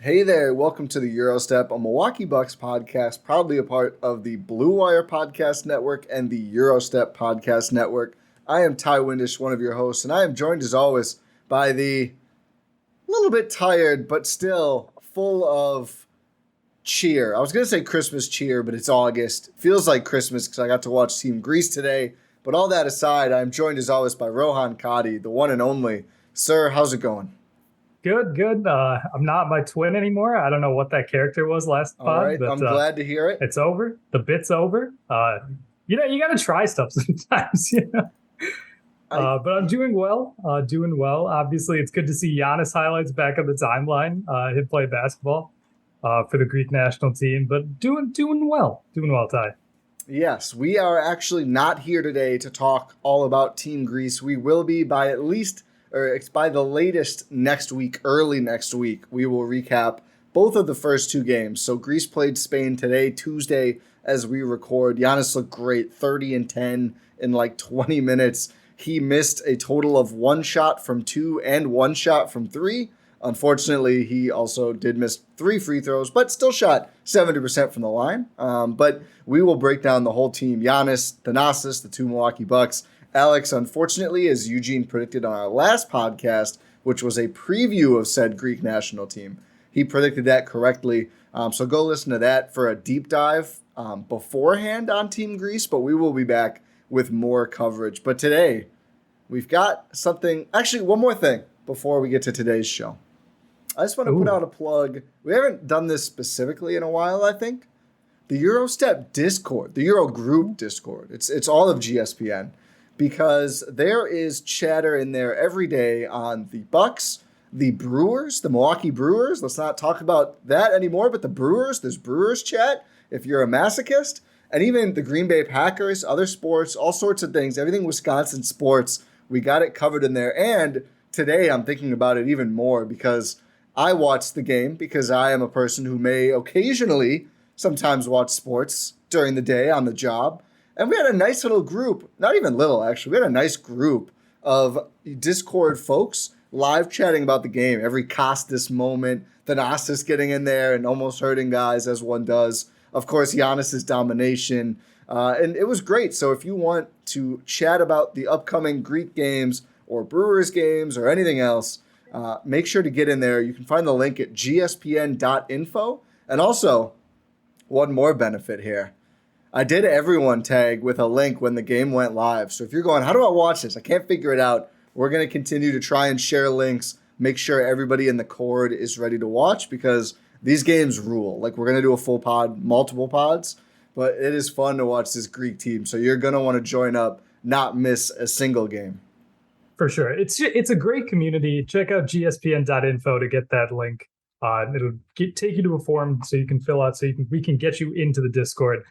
Hey there, welcome to the Gyro Step, a Milwaukee Bucks podcast, proudly a part of the Blue Wire Podcast Network and the Gyro Step Podcast Network. I am Ti Windisch, one of your hosts, and I am joined as always by the little bit tired, but still full of cheer. I was going to say Christmas cheer, but it's August. Feels like Christmas because I got to watch Team Greece today. But all that aside, I'm joined as always by Rohan Katti, the one and only. Sir, how's it going? Good. I'm not my twin anymore. I don't know what that character was last All pod, right, but I'm glad to hear it. it's over. The bit's over. You got to try stuff sometimes, but I'm doing well. Obviously, it's good to see Giannis highlights back on the timeline. Him play basketball for the Greek national team, but doing well. Doing well, Ty. Yes, we are actually not here today to talk all about Team Greece. We will be by the latest next week, early next week, we will recap both of the first two games. So Greece played Spain today, Tuesday, as we record. Giannis looked great, 30 and 10 in like 20 minutes. He missed a total of one shot from two and one shot from three. Unfortunately, he also did miss 3 free throws, but still shot 70% from the line. But we will break down the whole team. Giannis, Thanasis, the two Milwaukee Bucks. Alex, unfortunately, as Eugene predicted on our last podcast, which was a preview of said Greek national team, he predicted that correctly. So go listen to that for a deep dive beforehand on Team Greece, but we will be back with more coverage. But today, we've got something, actually one more thing before we get to today's show. I just want to put out a plug. We haven't done this specifically in a while, I think. The Gyro Step Discord, the Gyro Group Discord, it's all of GSPN, because there is chatter in there every day on the Bucks, the Brewers, the Milwaukee Brewers. Let's not talk about that anymore, but the Brewers, there's Brewers chat if you're a masochist, and even the Green Bay Packers, other sports, all sorts of things, everything Wisconsin sports, we got it covered in there. And today I'm thinking about it even more because I watched the game because I am a person who may occasionally sometimes watch sports during the day on the job. And we had a nice little group, not even little actually, we had a nice group of Discord folks live chatting about the game. Every Costas moment, Thanasis getting in there and almost hurting guys as one does. Of course, Giannis's domination. And it was great. So if you want to chat about the upcoming Greek games or Brewers games or anything else, make sure to get in there. You can find the link at gspn.info. And also, one more benefit here. I did everyone tag with a link when the game went live. So if you're going, how do I watch this? I can't figure it out. We're going to continue to try and share links, make sure everybody in the cord is ready to watch because these games rule. Like we're going to do a full pod, multiple pods, but it is fun to watch this Greek team. So you're going to want to join up, not miss a single game. For sure. It's a great community. Check out gspn.info to get that link. It'll take you to a form so you can fill out we can get you into the Discord.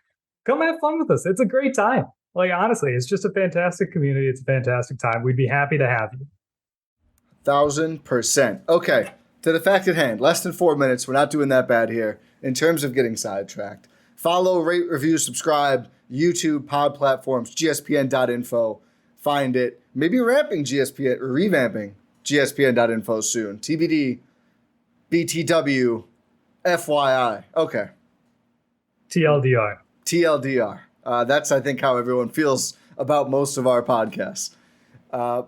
Come have fun with us. It's a great time. Like, honestly, it's just a fantastic community. It's a fantastic time. We'd be happy to have you. 1,000%. Okay, to the fact at hand. Less than 4 minutes. We're not doing that bad here in terms of getting sidetracked. Follow, rate, review, subscribe, YouTube, pod platforms, gspn.info. Find it. Maybe revamping gspn.info soon. TBD, BTW, FYI. Okay. TLDR. That's, I think, how everyone feels about most of our podcasts.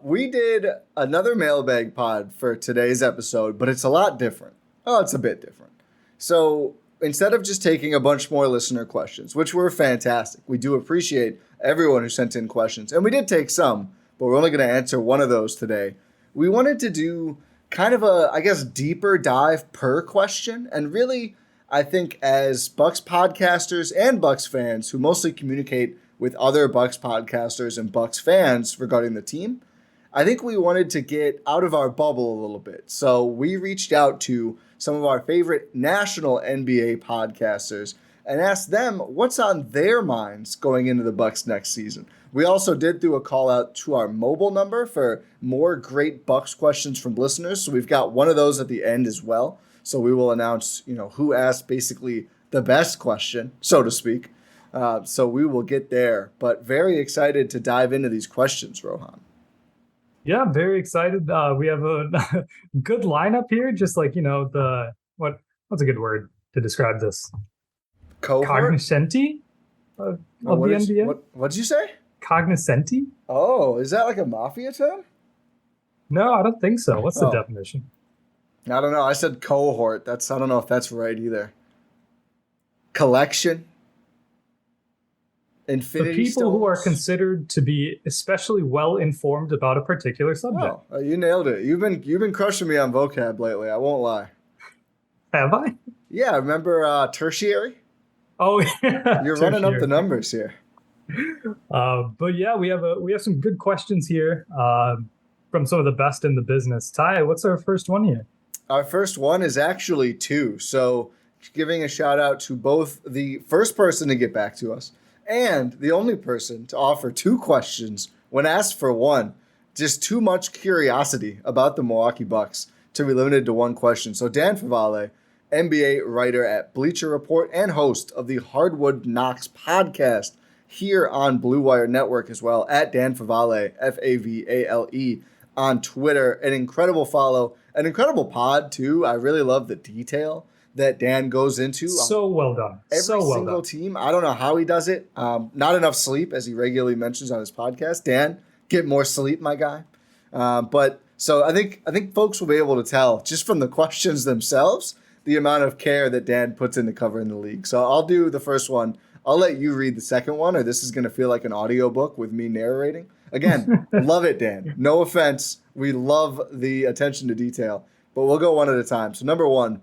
We did another mailbag pod for today's episode, but it's a lot different. Oh, it's a bit different. So instead of just taking a bunch more listener questions, which were fantastic, we do appreciate everyone who sent in questions. And we did take some, but we're only going to answer one of those today. We wanted to do kind of a, I guess, deeper dive per question. And really, I think as Bucks podcasters and Bucks fans who mostly communicate with other Bucks podcasters and Bucks fans regarding the team, I think we wanted to get out of our bubble a little bit. So we reached out to some of our favorite national NBA podcasters and asked them what's on their minds going into the Bucks next season. We also did do a call out to our mobile number for more great Bucks questions from listeners. So we've got one of those at the end as well. So we will announce, who asked basically the best question, so to speak. So we will get there, but very excited to dive into these questions, Rohan. Yeah, I'm very excited. We have a good lineup here, just like, what's a good word to describe this? Cohort? Cognoscenti of the NBA? What'd you say? Cognoscenti? Oh, is that like a mafia term? No, I don't think so. What's the definition? I don't know. I said cohort. I don't know if that's right either. Collection. Infinity The people stones. who are considered to be especially well informed about a particular subject. Oh, you nailed it. You've been crushing me on vocab lately. I won't lie. Have I? Yeah, remember tertiary? Oh yeah. You're running up the numbers here. But yeah, we have some good questions here from some of the best in the business. Ty, what's our first one here? Our first one is actually two. So giving a shout out to both the first person to get back to us and the only person to offer two questions when asked for one. Just too much curiosity about the Milwaukee Bucks to be limited to one question. So Dan Favale, NBA writer at Bleacher Report and host of the Hardwood Knocks podcast here on Blue Wire Network as well, at Dan Favale, Favale on Twitter. An incredible follow, an incredible pod too. I really love the detail that Dan goes into. So well done. Every well single done. team. I don't know how he does it. Not enough sleep, as he regularly mentions on his podcast. Dan, get more sleep, my guy. So I think folks will be able to tell just from the questions themselves the amount of care that Dan puts into covering the league. So I'll do the first one. I'll let you read the second one, or this is going to feel like an audiobook with me narrating. Again, love it, Dan. No offense. We love the attention to detail, but we'll go one at a time. So number one,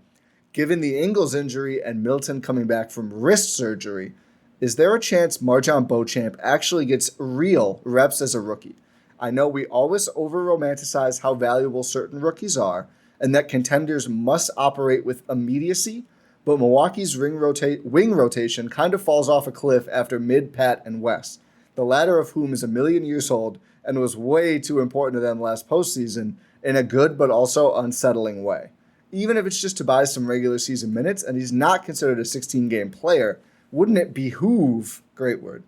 given the Ingles injury and Middleton coming back from wrist surgery, is there a chance MarJon Beauchamp actually gets real reps as a rookie? I know we always over-romanticize how valuable certain rookies are and that contenders must operate with immediacy, but Milwaukee's wing rotation kind of falls off a cliff after mid-Pat and Wes, the latter of whom is a million years old and was way too important to them last postseason in a good but also unsettling way. Even if it's just to buy some regular season minutes and he's not considered a 16-game player, wouldn't it behoove, great word,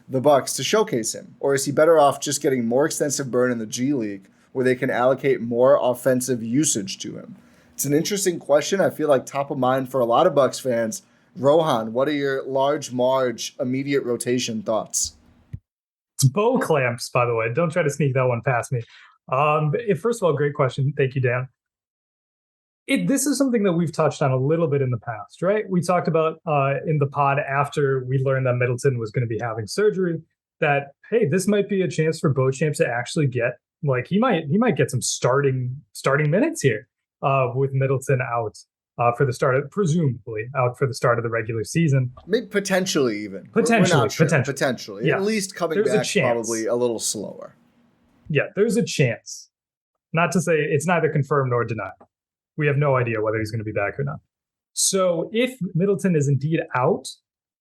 the Bucks to showcase him? Or is he better off just getting more extensive burn in the G League where they can allocate more offensive usage to him? It's an interesting question. I feel like top of mind for a lot of Bucks fans. Rohan, what are your large Marge immediate rotation thoughts? It's bow clamps, by the way. Don't try to sneak that one past me. First of all, great question. Thank you, Dan. This is something that we've touched on a little bit in the past, right? We talked about in the pod after we learned that Middleton was going to be having surgery that, hey, this might be a chance for Beauchamp to actually get, like, he might get some starting minutes here with Middleton out for the start of, presumably out for the start of the regular season. Maybe potentially even. Potentially. Yeah. At least coming back probably a little slower. Yeah, there's a chance. Not to say it's neither confirmed nor denied. We have no idea whether he's going to be back or not. So if Middleton is indeed out,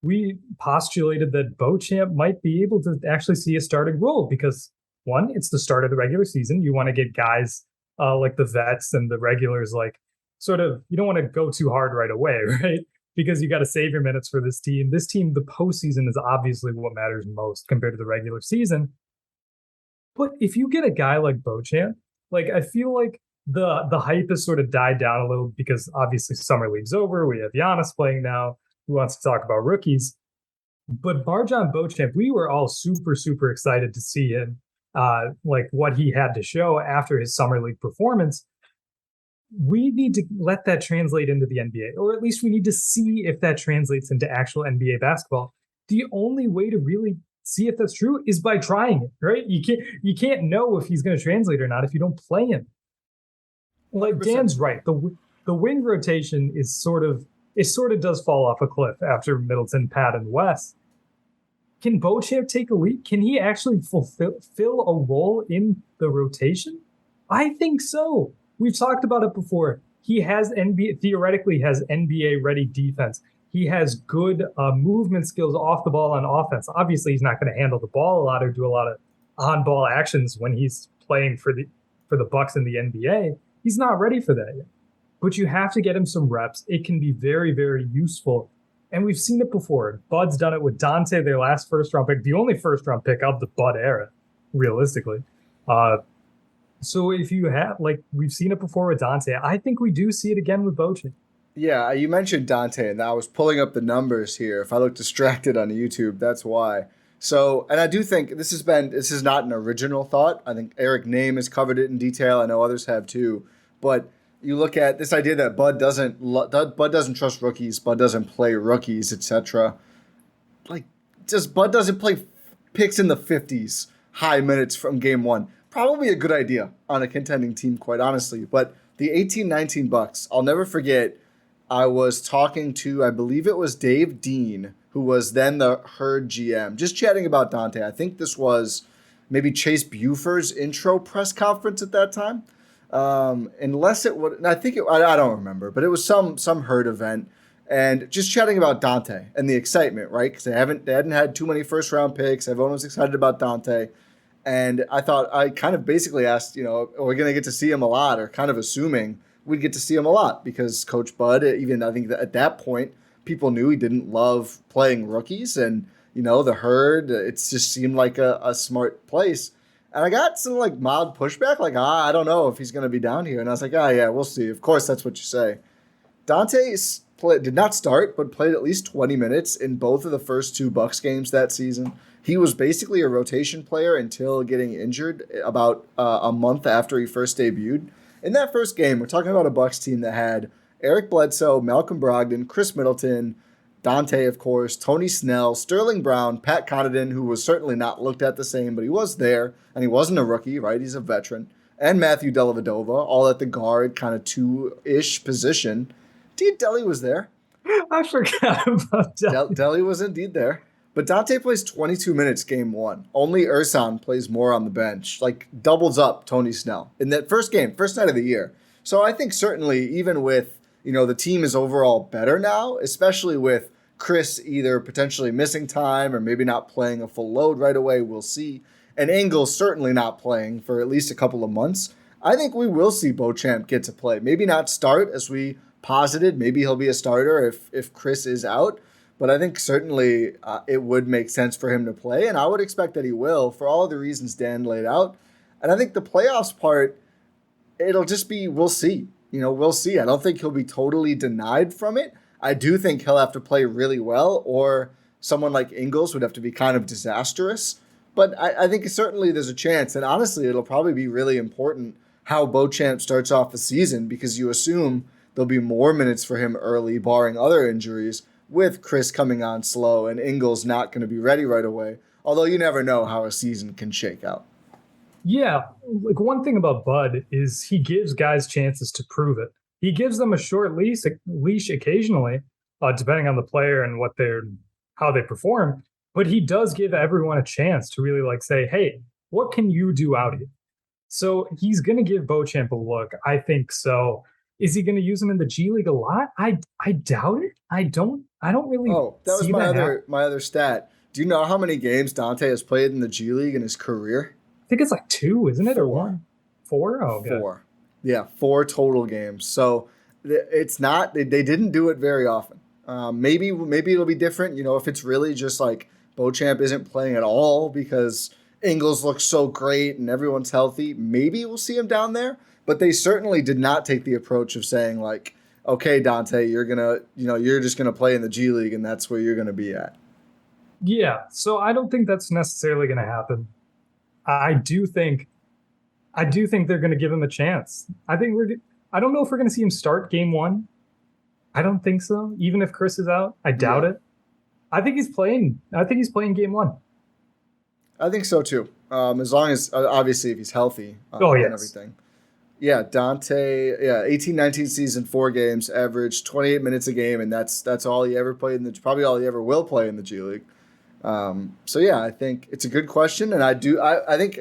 we postulated that Beauchamp might be able to actually see a starting role because, one, it's the start of the regular season. You want to get guys like the vets and the regulars, like sort of, you don't want to go too hard right away, right? Because you got to save your minutes for this team. This team, the postseason is obviously what matters most compared to the regular season. But if you get a guy like Beauchamp, like I feel like the hype has sort of died down a little because obviously summer league's over. We have Giannis playing now. Who wants to talk about rookies? But MarJon Beauchamp, we were all super, super excited to see him, like what he had to show after his summer league performance. We need to let that translate into the NBA, or at least we need to see if that translates into actual NBA basketball. The only way to really see if that's true is by trying it, right? You can't know if he's going to translate or not if you don't play him. Like 100%. Dan's right. The wing rotation is sort of does fall off a cliff after Middleton, Pat, and Wes. Can Beauchamp take a leap? Can he actually fill a role in the rotation? I think so. We've talked about it before. He has theoretically has NBA ready defense. He has good movement skills off the ball on offense. Obviously, he's not going to handle the ball a lot or do a lot of on-ball actions when he's playing for the Bucks in the NBA. He's not ready for that yet. But you have to get him some reps. It can be very, very useful. And we've seen it before. Bud's done it with Dante, their last first-round pick, the only first-round pick of the Bud era, realistically. So if you have, like, we've seen it before with Dante. I think we do see it again with Beauchamp. Yeah, you mentioned Dante, and I was pulling up the numbers here. If I look distracted on YouTube, that's why. So, and I do think this is not an original thought. I think Eric Name has covered it in detail. I know others have too. But you look at this idea that Bud doesn't trust rookies, Bud doesn't play rookies, etc. Like, just Bud doesn't play picks in the 50s, high minutes from game one. Probably a good idea on a contending team, quite honestly. But the 18-19 Bucks, I'll never forget. I was talking to, I believe it was Dave Dean, who was then the Herd GM, just chatting about Dante. I think this was maybe Chase Buford's intro press conference at that time. Unless it would, I don't remember, but it was some Herd event, and just chatting about Dante and the excitement, right? Because they hadn't had too many first round picks. Everyone was excited about Dante. And I kind of basically asked, are we going to get to see him a lot, or kind of assuming we'd get to see him a lot because Coach Bud, even I think that at that point, people knew he didn't love playing rookies. And, the Herd, it just seemed like a smart place. And I got some like mild pushback, like, I don't know if he's going to be down here. And I was like, yeah, we'll see. Of course, that's what you say. Dante did not start, but played at least 20 minutes in both of the first two Bucks games that season. He was basically a rotation player until getting injured about a month after he first debuted. In that first game, we're talking about a Bucks team that had Eric Bledsoe, Malcolm Brogdon, Chris Middleton, Dante, of course, Tony Snell, Sterling Brown, Pat Connaughton, who was certainly not looked at the same, but he was there, and he wasn't a rookie, right? He's a veteran. And Matthew Dellavedova, all at the guard, kind of two-ish position. Delly was there. I forgot about that. Delly was indeed there. But Dante plays 22 minutes game one. Only Ersan plays more on the bench, like doubles up Tony Snell in that first game, first night of the year. So I think certainly even with, the team is overall better now, especially with Chris either potentially missing time or maybe not playing a full load right away, we'll see. And Ingles certainly not playing for at least a couple of months. I think we will see Beauchamp get to play. Maybe not start as we posited. Maybe he'll be a starter if Chris is out. But I think certainly it would make sense for him to play, and I would expect that he will for all of the reasons Dan laid out. And I think the playoffs part, it'll just be, we'll see. We'll see. I don't think he'll be totally denied from it. I do think he'll have to play really well, or someone like Ingles would have to be kind of disastrous. But I think certainly there's a chance, and honestly, it'll probably be really important how Beauchamp starts off the season, because you assume there'll be more minutes for him early, barring other injuries, with Chris coming on slow and Ingles not going to be ready right away. Although you never know how a season can shake out. Yeah, like one thing about Bud is he gives guys chances to prove it. He gives them a short leash occasionally, depending on the player and how they perform. But he does give everyone a chance to really say, hey, what can you do out here? So he's going to give Beauchamp a look. I think so. Is he going to use him in the G League a lot? I doubt it. I don't really. Oh, that was my other stat. Do you know how many games Dante has played in the G League in his career? I think it's like 2, isn't it? 4. Or 1? 4? Oh, good. 4. Yeah, 4 total games. So it's not. They didn't do it very often. Maybe it'll be different. If it's really just like Beauchamp isn't playing at all because Ingles looks so great and everyone's healthy, maybe we'll see him down there. But they certainly did not take the approach of saying like, okay, Dante, you're just gonna play in the G League and that's where you're gonna be at. Yeah, so I don't think that's necessarily gonna happen. I do think they're gonna give him a chance. I don't know if we're gonna see him start game 1. I don't think so. Even if Chris is out, I doubt it. I think he's playing game 1. I think so too. As long as obviously if he's healthy and everything. Yeah, Dante, 18-19 season, 4 games, averaged 28 minutes a game, and that's all he ever played probably all he ever will play in the G League. So yeah, I think it's a good question, and I think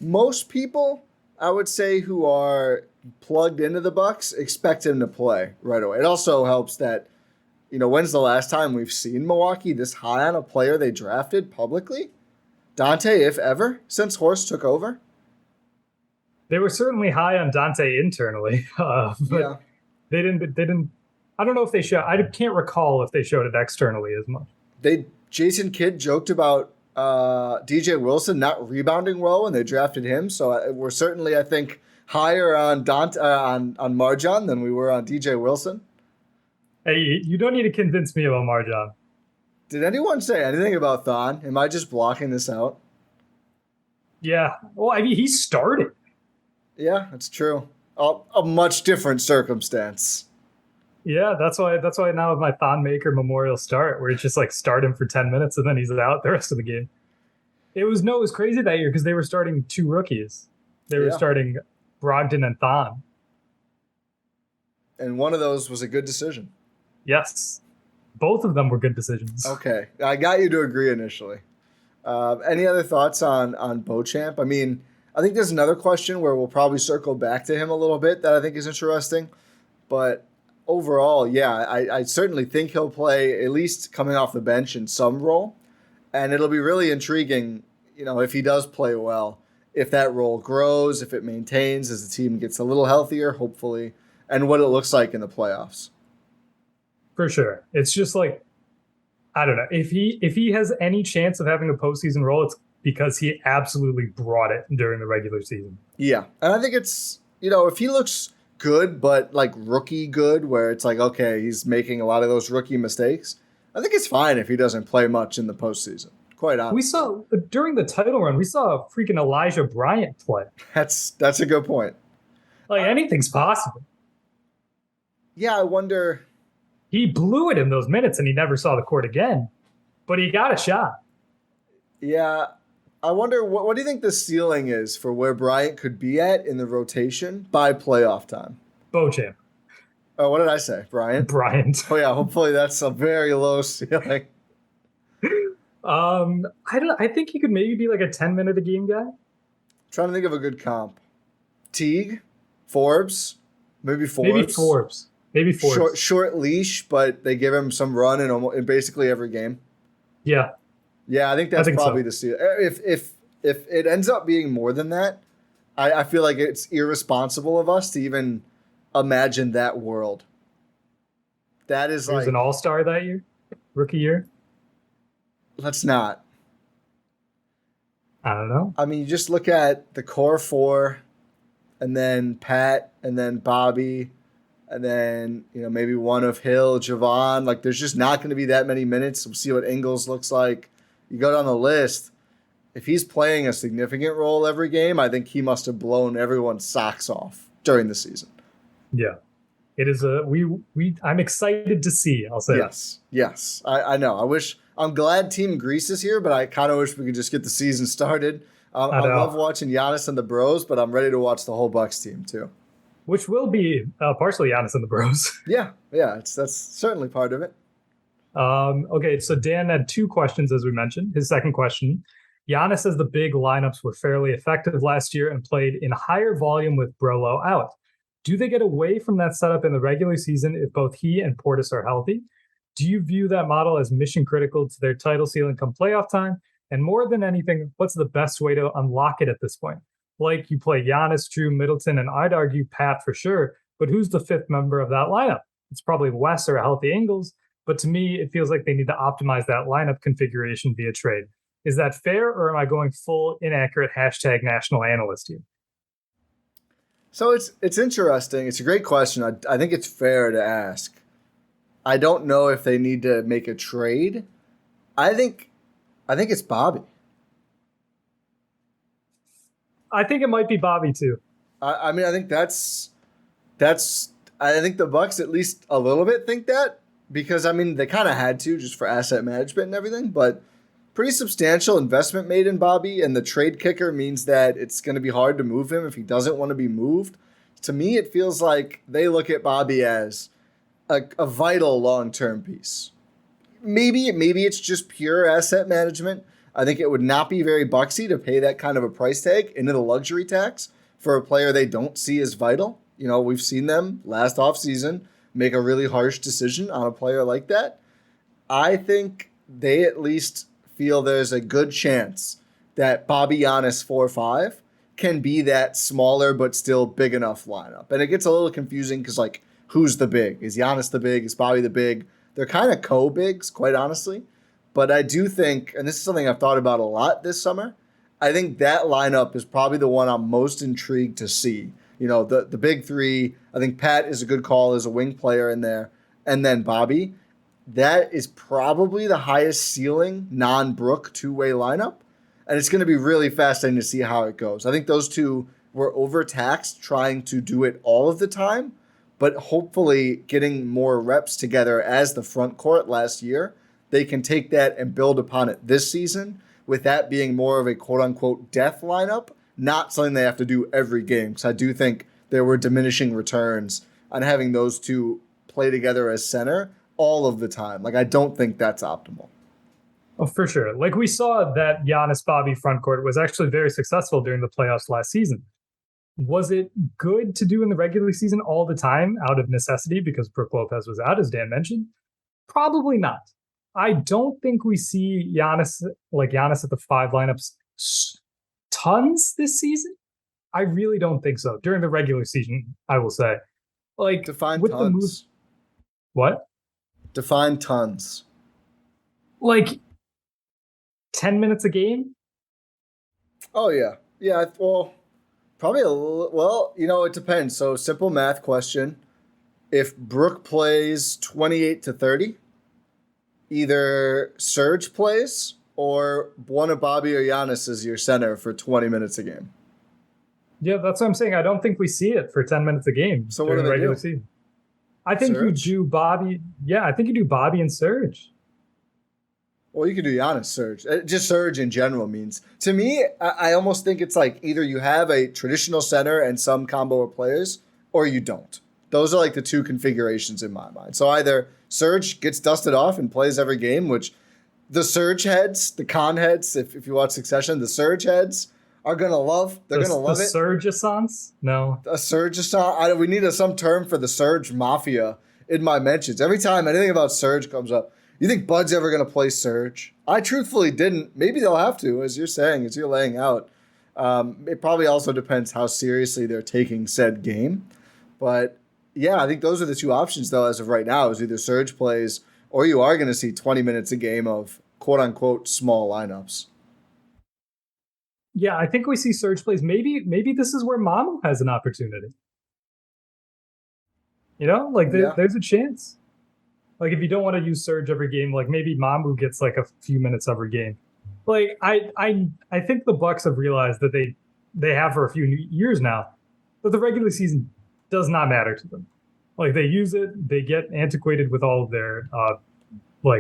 most people, I would say, who are plugged into the Bucks expect him to play right away. It also helps that, when's the last time we've seen Milwaukee this high on a player they drafted publicly? Dante, if ever, since Horst took over. They were certainly high on Dante internally, but they didn't. I don't know if they showed. I can't recall if they showed it externally as much. Jason Kidd joked about DJ Wilson not rebounding well when they drafted him, so we're certainly, I think, higher on Dante on MarJon than we were on DJ Wilson. Hey, you don't need to convince me about MarJon. Did anyone say anything about Thon? Am I just blocking this out? Yeah. Well, I mean, he started. Yeah, that's true. A much different circumstance. Yeah, that's why now with my Thon Maker Memorial start, where it's just like start him for 10 minutes and then he's out the rest of the game. It was crazy that year because they were starting two rookies. They were Yeah. starting Brogdon and Thon. And one of those was a good decision. Yes. Both of them were good decisions. Okay, I got you to agree initially. Any other thoughts on Beauchamp? I mean, I think there's another question where we'll probably circle back to him a little bit that I think is interesting. But overall, yeah, I certainly think he'll play at least coming off the bench in some role. And it'll be really intriguing, if he does play well, if that role grows, if it maintains as the team gets a little healthier, hopefully, and what it looks like in the playoffs. For sure. It's just like, I don't know. If he has any chance of having a postseason role, it's because he absolutely brought it during the regular season. Yeah. And I think it's, if he looks good, but like rookie good, where it's like, okay, he's making a lot of those rookie mistakes, I think it's fine if he doesn't play much in the postseason. Quite honestly. We saw during the title run, we saw freaking Elijah Bryant play. That's a good point. Like anything's possible. Yeah, I wonder. He blew it in those minutes and he never saw the court again, but he got a shot. Yeah, I wonder what do you think the ceiling is for where Bryant could be at in the rotation by playoff time? Beauchamp. Oh, what did I say? Bryant? Oh yeah, hopefully that's a very low ceiling. I think he could maybe be like a 10-minute a game guy. Trying to think of a good comp. Teague? Forbes? Maybe Forbes. Maybe Forbes. Short leash, but they give him some run in basically every game. Yeah. Yeah, I think that's probably the ceiling. If it ends up being more than that, I feel like it's irresponsible of us to even imagine that world. That is He was an all-star that year? Rookie year? Let's not. I don't know. I mean, you just look at the core four, and then Pat, and then Bobby, and then maybe one of Hill, Jevon. Like, there's just not going to be that many minutes. We'll see what Ingles looks like. You go down the list. If he's playing a significant role every game, I think he must have blown everyone's socks off during the season. Yeah. It is I'm excited to see, I'll say. Yes. I know. I'm glad Team Greece is here, but I kind of wish we could just get the season started. I love watching Giannis and the Bros, but I'm ready to watch the whole Bucks team too. Which will be partially Giannis and the Bros. Yeah. That's certainly part of it. Okay, so Dan had two questions, as we mentioned. His second question, Giannis says the big lineups were fairly effective last year and played in higher volume with Brolo out. Do they get away from that setup in the regular season if both he and Portis are healthy? Do you view that model as mission critical to their title ceiling come playoff time? And more than anything, what's the best way to unlock it at this point? Like, you play Giannis, Drew, Middleton, and I'd argue Pat for sure, but who's the fifth member of that lineup? It's probably Wes or a healthy Ingles, but to me, it feels like they need to optimize that lineup configuration via trade. Is that fair, or am I going full inaccurate #national analyst here? So it's interesting. It's a great question. I think it's fair to ask. I don't know if they need to make a trade. I think it's Bobby. I think it might be Bobby too. I mean, I think that's. I think the Bucks at least a little bit think that, because I mean they kind of had to just for asset management and everything, but pretty substantial investment made in Bobby, and the trade kicker means that it's going to be hard to move him if he doesn't want to be moved. To me, it feels like they look at Bobby as a vital long-term piece. Maybe it's just pure asset management. I think it would not be very Bucksy to pay that kind of a price tag into the luxury tax for a player they don't see as vital. We've seen them last offseason make a really harsh decision on a player like that. I think they at least feel there's a good chance that Bobby Giannis 4-5 can be that smaller but still big enough lineup. And it gets a little confusing because, like, who's the big? Is Giannis the big? Is Bobby the big? They're kind of co-bigs, quite honestly. But I do think, and this is something I've thought about a lot this summer, I think that lineup is probably the one I'm most intrigued to see. The big three, I think Pat is a good call as a wing player in there. and then Bobby, that is probably the highest ceiling non-Brook two-way lineup. And it's going to be really fascinating to see how it goes. I think those two were overtaxed trying to do it all of the time, but hopefully getting more reps together as the front court last year, they can take that and build upon it this season, with that being more of a quote-unquote death lineup, not something they have to do every game. Because I do think there were diminishing returns on having those two play together as center all of the time. Like, I don't think that's optimal. Oh, for sure. Like, we saw that Giannis Bobby front court was actually very successful during the playoffs last season. Was it good to do in the regular season all the time out of necessity because Brook Lopez was out, as Dan mentioned? Probably not. I don't think we see Giannis at the 5 lineups tons this season. I really don't think so. During the regular season, I will say. Like, define with tons. The moves, what? Define tons. Like 10 minutes a game? Oh, yeah. Yeah, well, probably a little. Well, it depends. So, simple math question. If Brook plays 28 to 30, either Serge plays or one of Bobby or Giannis is your center for 20 minutes a game. Yeah, that's what I'm saying. I don't think we see it for 10 minutes a game so during what do the they regular do? season. I think Serge? you do Bobby. Yeah, I think you do Bobby and Serge. Well, you could do Giannis Serge. Just Serge in general means. To me, I almost think it's like either you have a traditional center and some combo of players, or you don't. Those are like the two configurations in my mind. So either Serge gets dusted off and plays every game, which the Serge heads, the con heads, if you watch Succession, the Serge heads are going to love. They're going to love it. The Surge-a-sons? No. A Surge-a-son. We need some term for the Serge Mafia in my mentions. Every time anything about Serge comes up, you think Bud's ever going to play Serge? I truthfully didn't. Maybe they'll have to, as you're saying, as you're laying out. It probably also depends how seriously they're taking said game. But, yeah, I think those are the two options, though, as of right now, is either Serge plays or you are going to see 20 minutes a game of quote-unquote small lineups. Yeah, I think we see Serge plays. Maybe this is where Mamu has an opportunity. There's a chance. Like, if you don't want to use Serge every game, like maybe Mamu gets like a few minutes every game. Like, I think the Bucks have realized that they have for a few years now that the regular season does not matter to them. Like, they use it, they get antiquated with all of their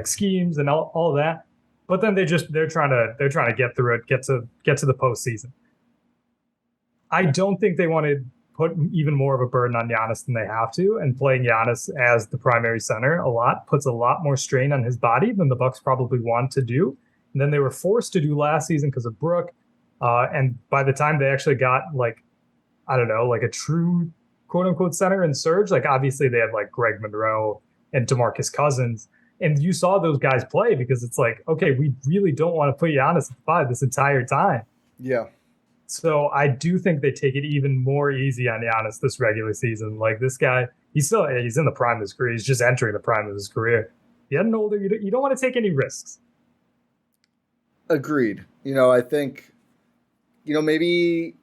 schemes and all of that. But then they're trying to get through it, get to the postseason. I don't think they want to put even more of a burden on Giannis than they have to, and playing Giannis as the primary center puts a lot more strain on his body than the Bucks probably want to do. And then they were forced to do last season because of Brook. And by the time they actually got a true quote unquote center in Serge, like obviously they had like Greg Monroe and DeMarcus Cousins. And you saw those guys play because it's like, okay, we really don't want to put Giannis at 5 this entire time. Yeah. So I do think they take it even more easy on Giannis this regular season. Like, this guy, he's in the prime of his career. He's just entering the prime of his career. Getting older, you don't want to take any risks. Agreed. I think, maybe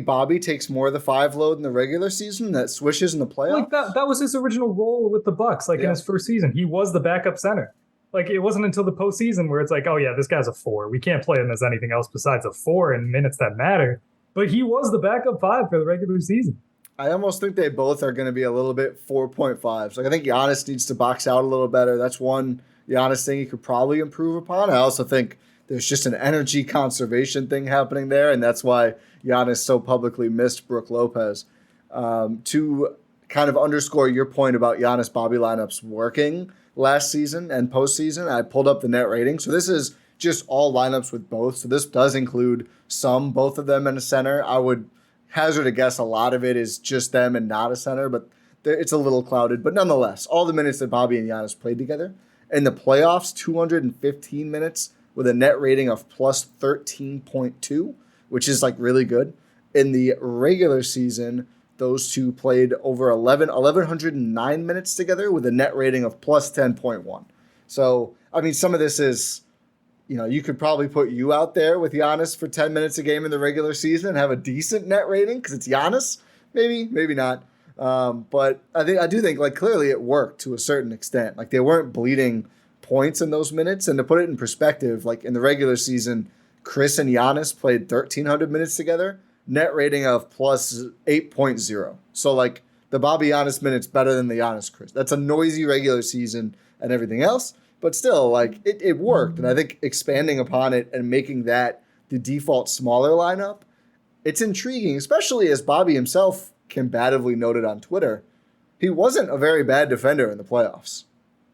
Bobby takes more of the 5 load in the regular season that swishes in the playoffs. Like that was his original role with the Bucks. In his first season, he was the backup center. Like, it wasn't until the postseason where it's like, oh yeah, this guy's a 4. We can't play him as anything else besides a 4 in minutes that matter. But he was the backup 5 for the regular season. I almost think they both are going to be a little bit 4.5s. Like, I think Giannis needs to box out a little better. That's one Giannis thing he could probably improve upon. I also think there's just an energy conservation thing happening there, and that's why Giannis so publicly missed Brook Lopez. To kind of underscore your point about Giannis Bobby lineups working last season and postseason, I pulled up the net rating. So this is just all lineups with both. So this does include both of them in a center. I would hazard a guess a lot of it is just them and not a center, but it's a little clouded. But nonetheless, all the minutes that Bobby and Giannis played together. In the playoffs, 215 minutes with a net rating of plus 13.2, which is like really good. In the regular season, those two played over 1,109 minutes together with a net rating of plus 10.1. So, I mean, some of this is, you could probably put you out there with Giannis for 10 minutes a game in the regular season and have a decent net rating because it's Giannis. Maybe not. But I do think like clearly it worked to a certain extent. Like they weren't bleeding points in those minutes. And to put it in perspective, like in the regular season, Chris and Giannis played 1,300 minutes together, net rating of plus 8.0. So like the Bobby Giannis minutes better than the Giannis Chris. That's a noisy regular season and everything else. But still, like it worked. And I think expanding upon it and making that the default smaller lineup, it's intriguing, especially as Bobby himself combatively noted on Twitter. He wasn't a very bad defender in the playoffs.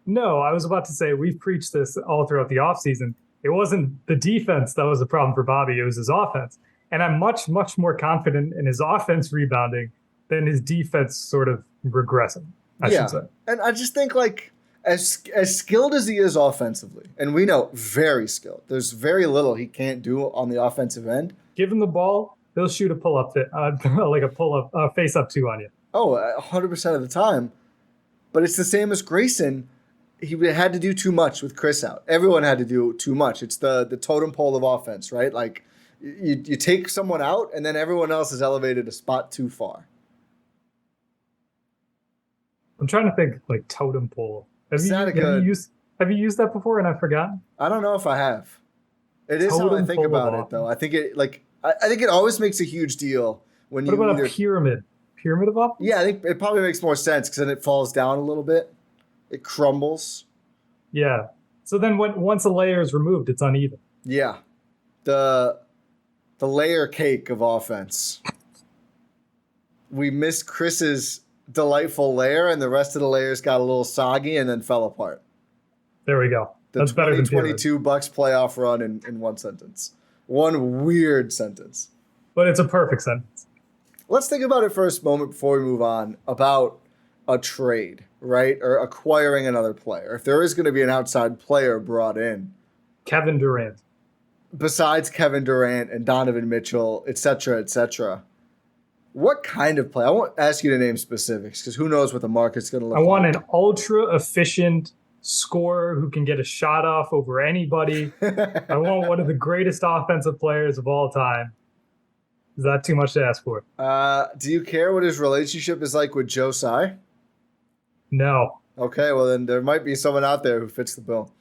No, I was about to say we've preached this all throughout the offseason. It wasn't the defense that was the problem for Bobby. It was his offense. And I'm much, much more confident in his offense rebounding than his defense sort of regressing, I should say. And I just think like as skilled as he is offensively, and we know very skilled, there's very little he can't do on the offensive end. Give him the ball, he'll shoot a pull-up, like a pull-up, face-up two on you. Oh, 100% of the time. But it's the same as Grayson. He had to do too much with Chris out. Everyone had to do too much. It's the totem pole of offense, right? Like you take someone out and then everyone else is elevated a spot too far. I'm trying to think like totem pole. Have you used that before and I've forgotten? I don't know if I have. It is how I think about it though. I think it I think it always makes a huge deal when What about a pyramid? Pyramid of offense? Yeah, I think it probably makes more sense because then it falls down a little bit. It crumbles. Yeah. So then once a layer is removed, it's uneven. Yeah. The layer cake of offense. We missed Chris's delightful layer, and the rest of the layers got a little soggy and then fell apart. There we go. That's better than 2022 Bucks playoff run in one sentence. One weird sentence. But it's a perfect sentence. Let's think about it for a moment before we move on about a trade, right? Or acquiring another player. If there is going to be an outside player brought in. Kevin Durant. Besides Kevin Durant and Donovan Mitchell, et cetera, what kind of play? I won't ask you to name specifics because who knows what the market's going to look like. I want an ultra-efficient scorer who can get a shot off over anybody. I want one of the greatest offensive players of all time. Is that too much to ask for? Do you care what his relationship is like with Joe Tsai? No. Okay, well then there might be someone out there who fits the bill.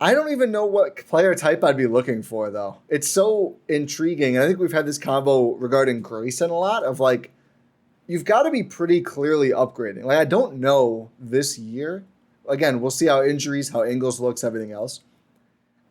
I don't even know what player type I'd be looking for, though. It's so intriguing. And I think we've had this convo regarding Grayson a lot of like, you've got to be pretty clearly upgrading. Like, I don't know this year. Again, we'll see how injuries, how Ingles looks, everything else.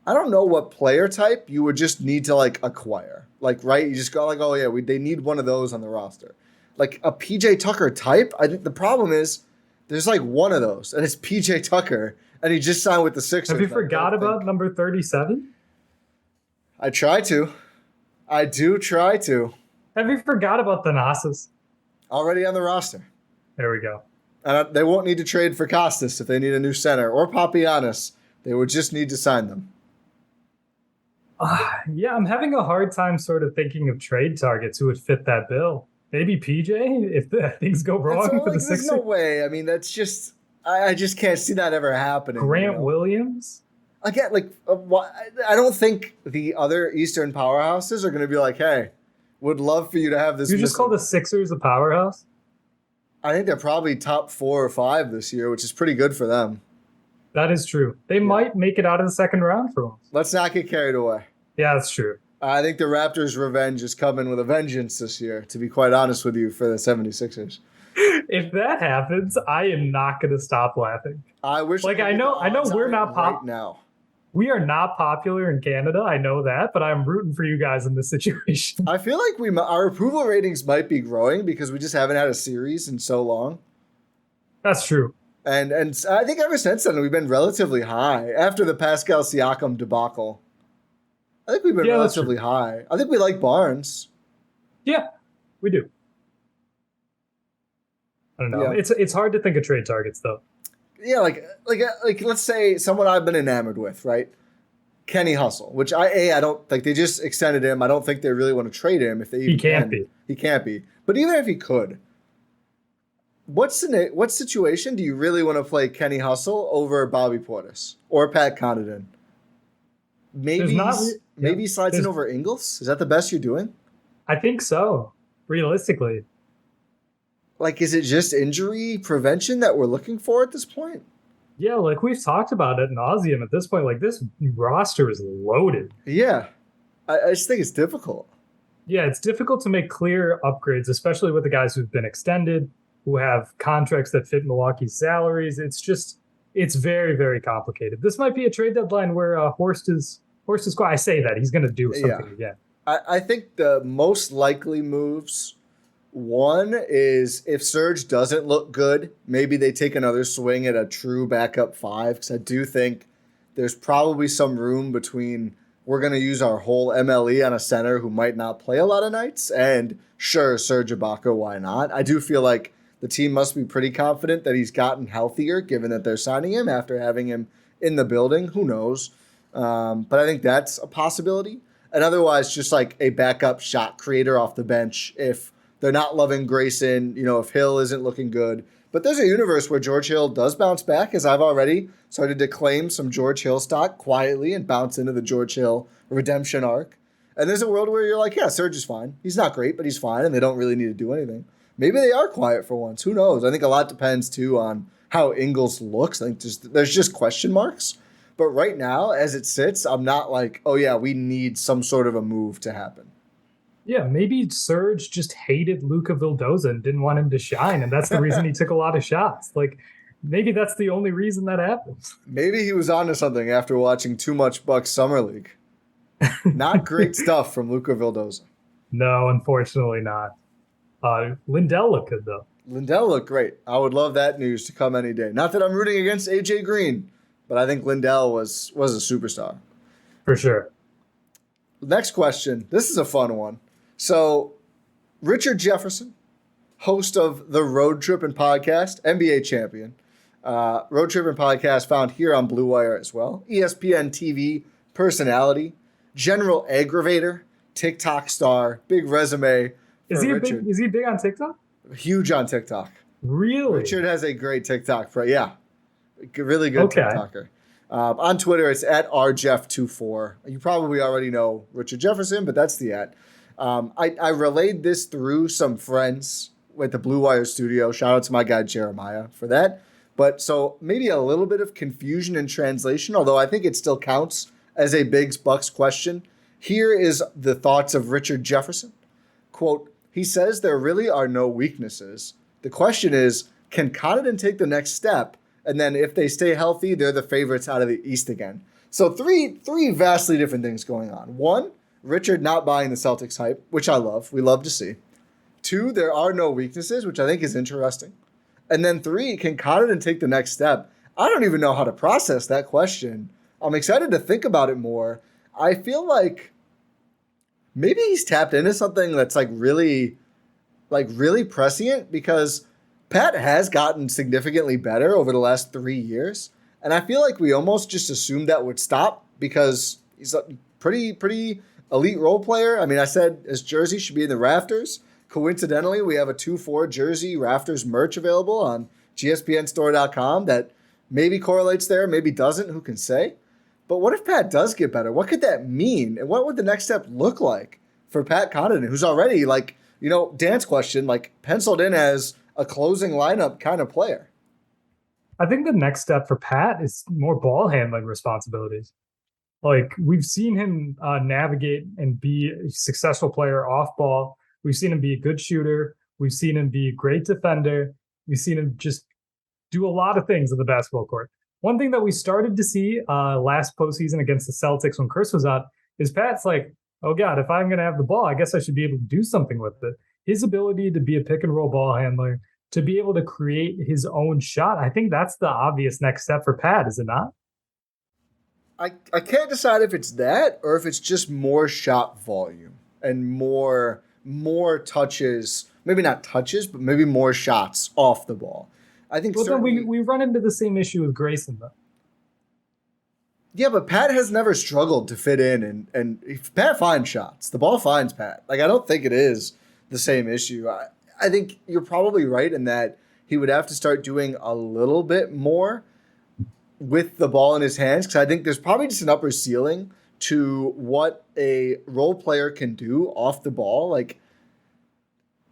I don't know what player type you would just need to like acquire. Like, right? You just go like, oh yeah, they need one of those on the roster. Like a PJ Tucker type. I think the problem is there's like one of those, and it's PJ Tucker, and he just signed with the Sixers. Have you forgot about number 37? I try to. I do try to. Have you forgot about Thanasis? Already on the roster. There we go. And they won't need to trade for Costas if they need a new center or Papagiannis. They would just need to sign them. Yeah, I'm having a hard time sort of thinking of trade targets who would fit that bill. Maybe PJ if things go wrong for the Sixers. There's no way. I mean, that's just I just can't see that ever happening. Grant Williams? Again, like I don't think the other Eastern powerhouses are going to be like, hey, would love for you to have this. You just call the Sixers a powerhouse? I think they're probably top 4 or 5 this year, which is pretty good for them. That is true. They might make it out of the second round for once. Let's not get carried away. Yeah, that's true. I think the Raptors' revenge is coming with a vengeance this year, to be quite honest with you, for the 76ers. If that happens, I am not going to stop laughing. I wish. Like I know we're not right now. We are not popular in Canada. I know that, but I'm rooting for you guys in this situation. I feel like our approval ratings might be growing because we just haven't had a series in so long. That's true. And I think ever since then we've been relatively high after the Pascal Siakam debacle. I think we've been relatively high. I think we like Barnes. Yeah, we do. I don't know. Yeah. It's hard to think of trade targets though. Yeah, like let's say someone I've been enamored with, right? Kenny Hustle, which I don't like. They just extended him. I don't think they really want to trade him. If they even he can't be. He can't be. But even if he could, what situation do you really want to play Kenny Hustle over Bobby Portis or Pat Connaughton? Maybe slides in over Ingles. Is that the best you're doing? I think so. Realistically, Like, is it just injury prevention that we're looking for at this point? Yeah, like we've talked about it ad nauseum at this point. Like this roster is loaded. Yeah. I just think it's difficult. Yeah, it's difficult to make clear upgrades, especially with the guys who've been extended, who have contracts that fit Milwaukee's salaries. It's very, very complicated. This might be a trade deadline where Horst is quiet. I say that he's going to do something again. I think the most likely moves, one is if Serge doesn't look good, maybe they take another swing at a true backup five, because I do think there's probably some room between we're going to use our whole MLE on a center who might not play a lot of nights, and sure, Serge Ibaka, why not? I do feel like the team must be pretty confident that he's gotten healthier, given that they're signing him after having him in the building. Who knows? But I think that's a possibility. And otherwise, just like a backup shot creator off the bench if they're not loving Grayson, if Hill isn't looking good. But there's a universe where George Hill does bounce back, as I've already started to claim some George Hill stock quietly and bounce into the George Hill redemption arc. And there's a world where you're like, yeah, Serge is fine. He's not great, but he's fine, and they don't really need to do anything. Maybe they are quiet for once. Who knows? I think a lot depends, too, on how Ingles looks. I think there's just question marks. But right now, as it sits, I'm not like, oh, yeah, we need some sort of a move to happen. Yeah, maybe Serge just hated Luka Vildoza and didn't want him to shine, and that's the reason he took a lot of shots. Like, maybe that's the only reason that happens. Maybe he was onto something after watching too much Bucks Summer League. Not great stuff from Luka Vildoza. No, unfortunately not. Lindell looked good, though. Lindell looked great. I would love that news to come any day. Not that I'm rooting against AJ Green, but I think Lindell was a superstar. For sure. Next question. This is a fun one. So, Richard Jefferson, host of the Road Trippin' Podcast, NBA champion. Road Trippin' Podcast found here on Blue Wire as well. ESPN TV personality, general aggravator, TikTok star, big resume. Is he big on TikTok? Huge on TikTok. Really? Richard has a great TikTok. Yeah. Really good TikToker. On Twitter, it's at rjeff24. You probably already know Richard Jefferson, but that's the @ I relayed this through some friends with the Blue Wire studio. Shout out to my guy Jeremiah for that. But so maybe a little bit of confusion in translation, although I think it still counts as a Bigs Bucks question. Here is the thoughts of Richard Jefferson. Quote, he says there really are no weaknesses. The question is, can Connaughton take the next step? And then if they stay healthy, they're the favorites out of the East again. So three vastly different things going on. One, Richard not buying the Celtics hype, which I love. We love to see. Two, there are no weaknesses, which I think is interesting. And then three, can Connaughton take the next step? I don't even know how to process that question. I'm excited to think about it more. I feel like maybe he's tapped into something that's really prescient, because Pat has gotten significantly better over the last 3 years. And I feel like we almost just assumed that would stop because he's a pretty elite role player. I mean, I said his jersey should be in the rafters. Coincidentally, we have a 2-4 jersey rafters merch available on gspnstore.com that maybe correlates there, maybe doesn't. Who can say? But what if Pat does get better? What could that mean? And what would the next step look like for Pat Connaughton, who's already, Dan's question, penciled in as a closing lineup kind of player? I think the next step for Pat is more ball handling responsibilities. We've seen him navigate and be a successful player off ball. We've seen him be a good shooter. We've seen him be a great defender. We've seen him just do a lot of things on the basketball court. One thing that we started to see last postseason against the Celtics when Chris was out is Pat's like, oh God, if I'm going to have the ball, I guess I should be able to do something with it. His ability to be a pick and roll ball handler, to be able to create his own shot, I think that's the obvious next step for Pat, is it not? I can't decide if it's that or if it's just more shot volume and more touches, maybe not touches, but maybe more shots off the ball. I think then we run into the same issue with Grayson, though. Yeah, but Pat has never struggled to fit in, and Pat finds shots. The ball finds Pat. I don't think it is the same issue. I think you're probably right in that he would have to start doing a little bit more with the ball in his hands, because I think there's probably just an upper ceiling to what a role player can do off the ball.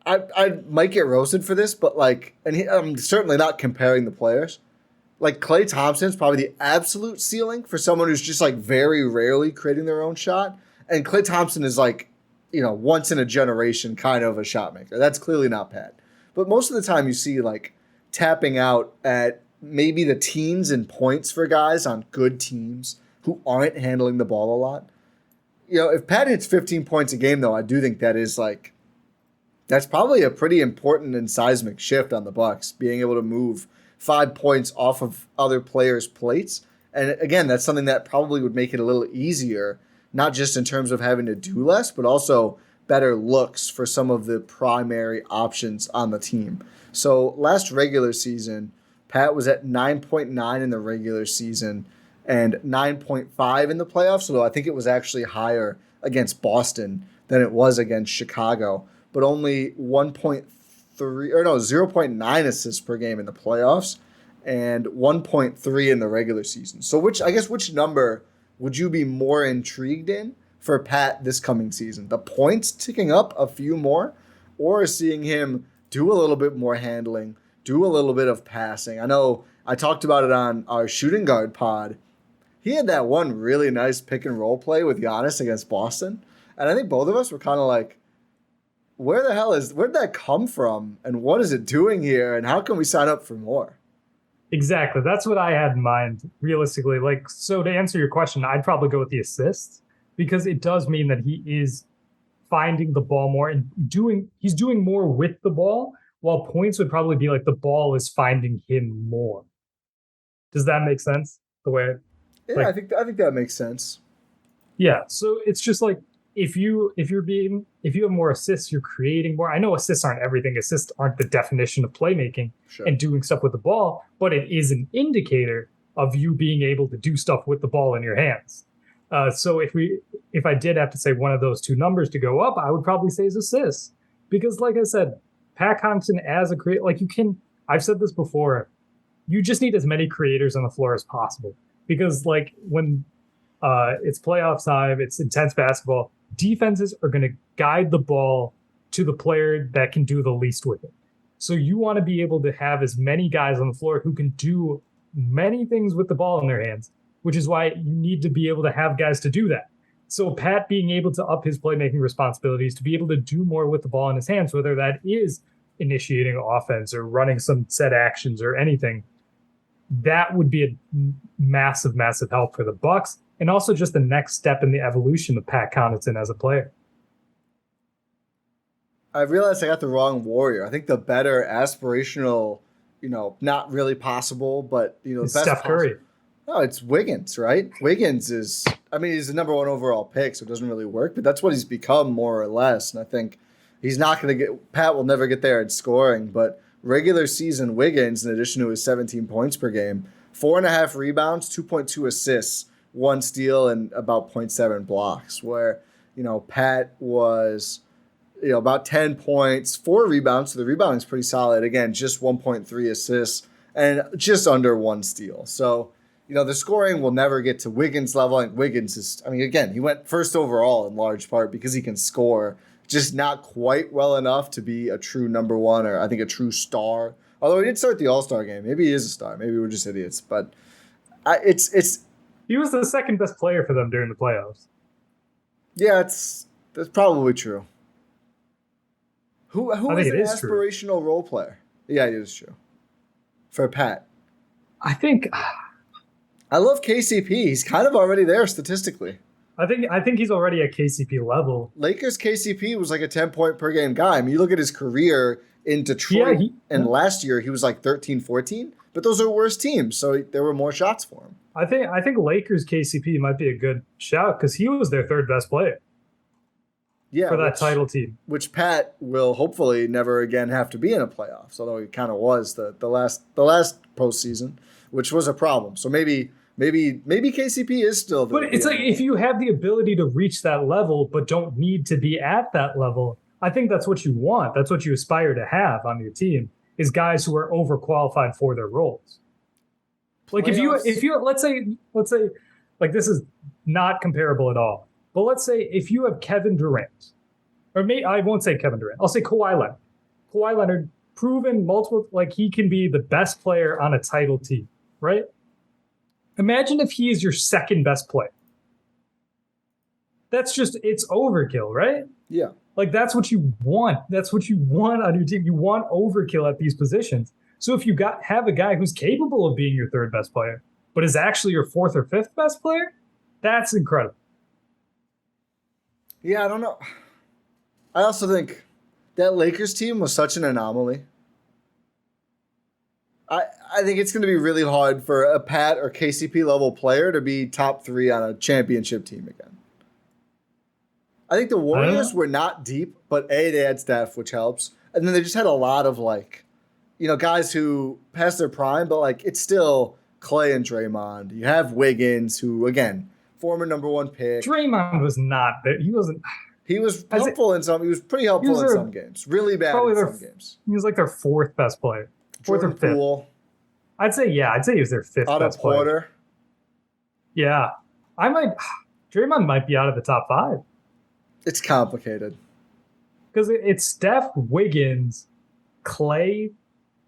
I might get roasted for this, but I'm certainly not comparing the players. Like Klay Thompson's probably the absolute ceiling for someone who's just like very rarely creating their own shot. And Klay Thompson is like, once in a generation kind of a shot maker. That's clearly not Pat. But most of the time you see like tapping out at maybe the teens in points for guys on good teams who aren't handling the ball a lot. If Pat hits 15 points a game, though, I do think that's probably a pretty important and seismic shift on the Bucks, being able to move 5 points off of other players' plates. And again, that's something that probably would make it a little easier, not just in terms of having to do less, but also better looks for some of the primary options on the team. So last regular season, Pat was at 9.9 in the regular season and 9.5 in the playoffs, although I think it was actually higher against Boston than it was against Chicago, but only 0.9 assists per game in the playoffs and 1.3 in the regular season. So which number would you be more intrigued in for Pat this coming season? The points ticking up a few more, or seeing him do a little bit more handling, do a little bit of passing? I know I talked about it on our shooting guard pod. He had that one really nice pick and roll play with Giannis against Boston. And I think both of us were kind of like, where'd that come from? And what is it doing here? And how can we sign up for more? Exactly. That's what I had in mind, realistically. So to answer your question, I'd probably go with the assists, because it does mean that he is finding the ball more and he's doing more with the ball, while points would probably be like the ball is finding him more. Does that make sense? I think that makes sense. Yeah. So it's just like, if you have more assists, you're creating more. I know assists aren't everything. Assists aren't the definition of playmaking and doing stuff with the ball, but it is an indicator of you being able to do stuff with the ball in your hands. So if I did have to say one of those two numbers to go up, I would probably say his assists, because like I said, Pat Connaughton as a creator, I've said this before, you just need as many creators on the floor as possible, because when it's playoff time, it's intense basketball, defenses are going to guide the ball to the player that can do the least with it. So you want to be able to have as many guys on the floor who can do many things with the ball in their hands, which is why you need to be able to have guys to do that. So Pat being able to up his playmaking responsibilities, to be able to do more with the ball in his hands, whether that is initiating offense or running some set actions or anything, that would be a massive, massive help for the Bucks, and also just the next step in the evolution of Pat Connaughton as a player. I realized I got the wrong Warrior. I think the better aspirational, not really possible, but the best Steph Curry. No, it's Wiggins, right? Wiggins is, he's the number one overall pick, so it doesn't really work, but that's what he's become more or less. And I think he's not going to Pat will never get there in scoring, but regular season Wiggins, in addition to his 17 points per game, 4.5 rebounds, 2.2 assists, 1 steal, and about 0.7 blocks, where, Pat was, about 10 points, 4 rebounds, so the rebounding is pretty solid. Again, just 1.3 assists and just under 1 steal. So, the scoring will never get to Wiggins' level. And Wiggins is, again, he went first overall in large part because he can score, just not quite well enough to be a true number one, or I think a true star. Although he did start the All-Star game. Maybe he is a star. Maybe we're just idiots. But it's he was the second best player for them during the playoffs. Yeah, that's probably true. Who is an aspirational role player? Yeah, it is true. For Pat. I think I love KCP. He's kind of already there statistically. I think he's already at KCP level. Lakers KCP was like a 10-point per game guy. You look at his career in Detroit, and last year he was like 13, 14, but those are worse teams, so there were more shots for him. I think Lakers KCP might be a good shout because he was their third best player. Yeah, for that title team. Which Pat will hopefully never again have to be in a playoffs, although he kind of was the last postseason, which was a problem. So maybe KCP is still the. But it's like if you have the ability to reach that level but don't need to be at that level, I think that's what you want. That's what you aspire to have on your team, is guys who are overqualified for their roles. Like playoffs. if you let's say like, this is not comparable at all. But let's say if you have Kevin Durant, or I won't say Kevin Durant, I'll say Kawhi Leonard. Kawhi Leonard, proven multiple, like he can be the best player on a title team, right? Imagine if he is your second best player. It's overkill, right? Yeah. Like that's what you want. That's what you want on your team. You want overkill at these positions. So if you have a guy who's capable of being your third best player, but is actually your fourth or fifth best player, that's incredible. Yeah, I don't know. I also think that Lakers team was such an anomaly. I think it's going to be really hard for a Pat or KCP level player to be top 3 on a championship team again. I think the Warriors were not deep, but they had Steph, which helps. And then they just had a lot of guys who passed their prime, but it's still Clay and Draymond. You have Wiggins, who, again, former number 1 pick. Draymond was not there. He wasn't. He was helpful in some. He was pretty helpful in some games. Really bad in some games. He was like their 4th best player. 4th or 5th. Poole. I'd say he was their 5th best player. Porter. Yeah. Draymond might be out of the top 5. It's complicated. Because it's Steph, Wiggins, Clay,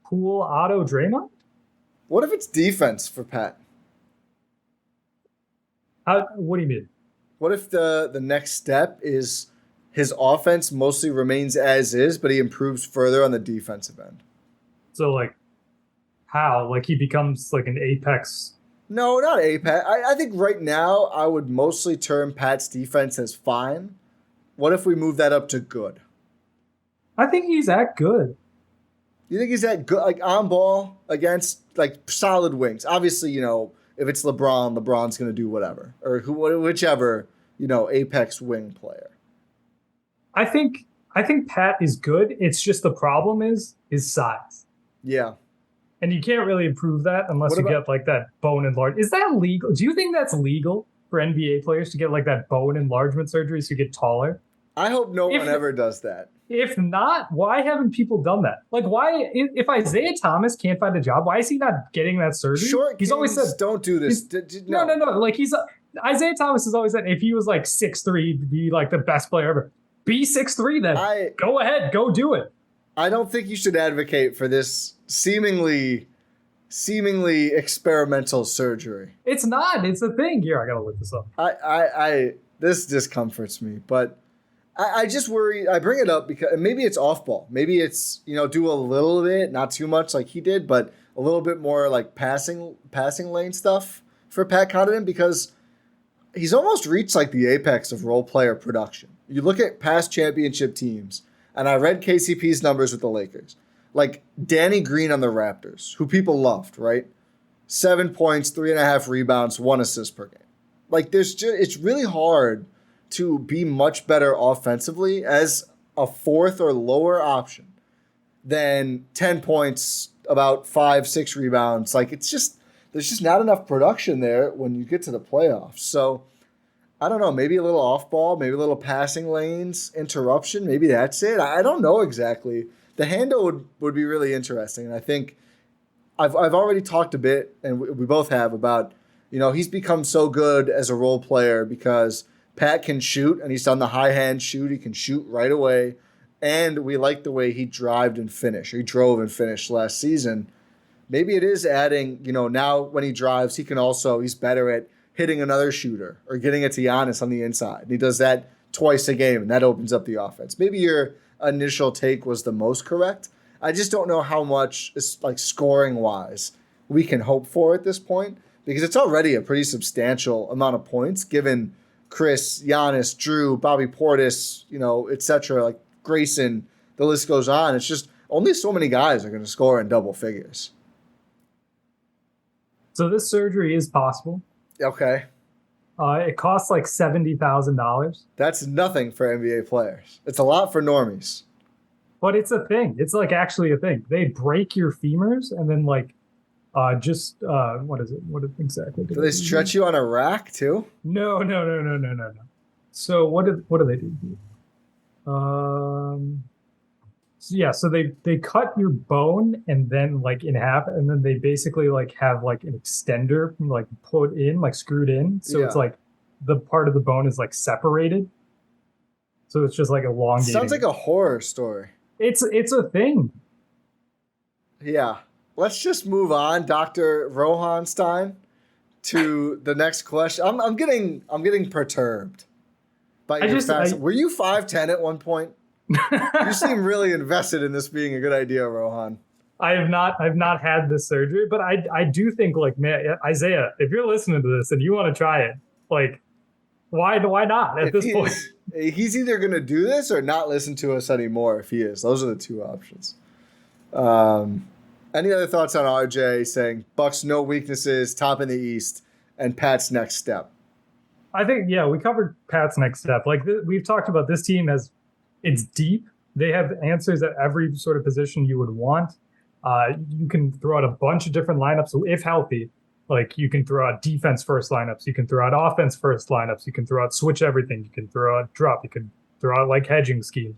Poole, Otto, Draymond? What if it's defense for Pat? What do you mean? What if the next step is his offense mostly remains as is, but he improves further on the defensive end? So, how? He becomes, an apex? No, not apex. I think right now I would mostly term Pat's defense as fine. What if we move that up to good? I think he's that good. You think he's that good? On ball against, solid wings. Obviously, if it's LeBron, LeBron's going to do whatever. Or whichever, apex wing player. I think Pat is good. It's just the problem is his size. Yeah. And you can't really improve that unless you get that bone enlargement. Is that legal? Do you think that's legal for NBA players to get that bone enlargement surgery so you get taller? I hope no one ever does that. If not, why haven't people done that? Why, if Isaiah Thomas can't find a job, why is he not getting that surgery? He's always said, don't do this. No. Isaiah Thomas has always said if he was 6'3", he'd be the best player ever. Be 6'3" then. Go ahead, go do it. I don't think you should advocate for this seemingly experimental surgery. It's not. It's a thing. Here, I gotta look this up. This discomforts me, but I just worry. I bring it up because maybe it's off ball. Maybe it's do a little bit, not too much like he did, but a little bit more passing lane stuff for Pat Connaughton because he's almost reached the apex of role player production. You look at past championship teams, and I read KCP's numbers with the Lakers. Danny Green on the Raptors, who people loved, right? 7 points, 3.5 rebounds, 1 assist per game. It's really hard to be much better offensively as a 4th or lower option than 10 points, about 5-6 rebounds. There's just not enough production there when you get to the playoffs. So I don't know, maybe a little off ball, maybe a little passing lanes, interruption, maybe that's it. I don't know exactly. The handle would be really interesting. And I think I've already talked a bit, and we both have, about, he's become so good as a role player because Pat can shoot, and he's done the high hand shoot. He can shoot right away. And we like the way he drove and finished last season. Maybe it is adding, now when he drives, he's better at hitting another shooter or getting it to Giannis on the inside. And he does that twice a game, and that opens up the offense. Maybe your initial take was the most correct. I just don't know how much, scoring-wise, we can hope for at this point, because it's already a pretty substantial amount of points given Chris, Giannis, Drew, Bobby Portis, etc., Grayson, the list goes on. It's just only so many guys are going to score in double figures. So this surgery is possible. Okay. It costs $70,000. That's nothing for NBA players. It's a lot for normies. But it's a thing. It's actually a thing. They break your femurs and then what is it? What exactly? Do they stretch you on a rack too? No. So what do they do? So they cut your bone and then in half, and then they basically have an extender put in, screwed in. So it's the part of the bone is separated. So it's just elongated. Sounds like a horror story. It's a thing. Yeah. Let's just move on, Dr. Rohanstein, to the next question. I'm getting perturbed by your fast. Were you 5'10" at one point? You seem really invested in this being a good idea, Rohan. I've not had this surgery, but I do think, like, man, Isaiah, if you're listening to this and you want to try it, like, why not at this point? He's either going to do this or not listen to us anymore if he is. Those are the two options. Any other thoughts on RJ saying Bucks no weaknesses, top in the East, and Pat's next step? I think, yeah, we covered Pat's next step. Like, we've talked about this team it's deep. They have answers at every sort of position you would want. You can throw out a bunch of different lineups if healthy. Like, you can throw out defense first lineups. You can throw out offense first lineups. You can throw out switch everything. You can throw out drop. You can throw out like hedging scheme,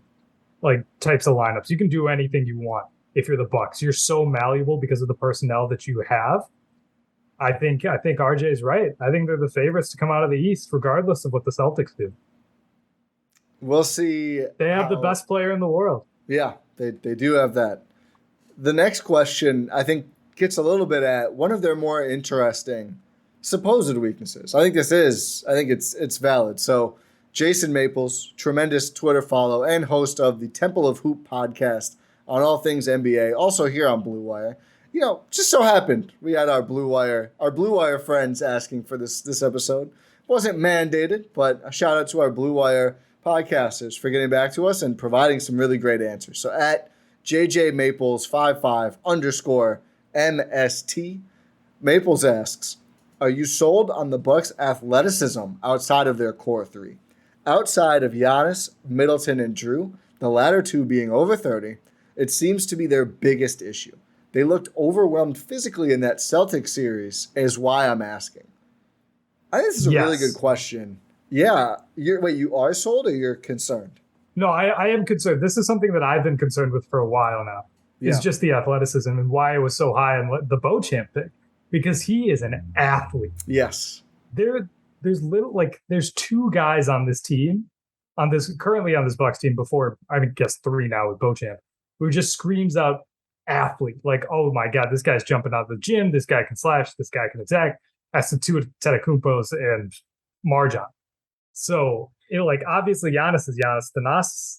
like types of lineups. You can do anything you want if you're the Bucks. You're so malleable because of the personnel that you have. I think RJ's right. I think they're the favorites to come out of the East, regardless of what the Celtics do. We'll see. They have the best player in the world. Yeah, they do have that. The next question, I think, gets a little bit at one of their more interesting supposed weaknesses. I think it's valid. So Jason Maples, tremendous Twitter follow and host of the Temple of Hoop podcast on all things NBA, also here on Blue Wire. Just so happened we had our Blue Wire friends asking for this episode. Wasn't mandated, but a shout out to our Blue Wire podcasters for getting back to us and providing some really great answers. So at JJ Maples 55_MST, Maples asks, are you sold on the Bucks' athleticism outside of their core three? Outside of Giannis, Middleton, and Drew, the latter two being over 30, it seems to be their biggest issue. They looked overwhelmed physically in that Celtics series, is why I'm asking. I think this is a really good question. Yeah. You are sold or you're concerned? No, I am concerned. This is something that I've been concerned with for a while now. Is just the athleticism and why it was so high on the Beauchamp pick. Because he is an athlete. Yes. There's two guys on this team, currently on this Bucks team before, I guess three now with Beauchamp, who just screams out athlete. Like, oh my God, this guy's jumping out of the gym. This guy can slash. This guy can attack. That's the two Antetokounmpos and MarJon. So, obviously Giannis is Giannis,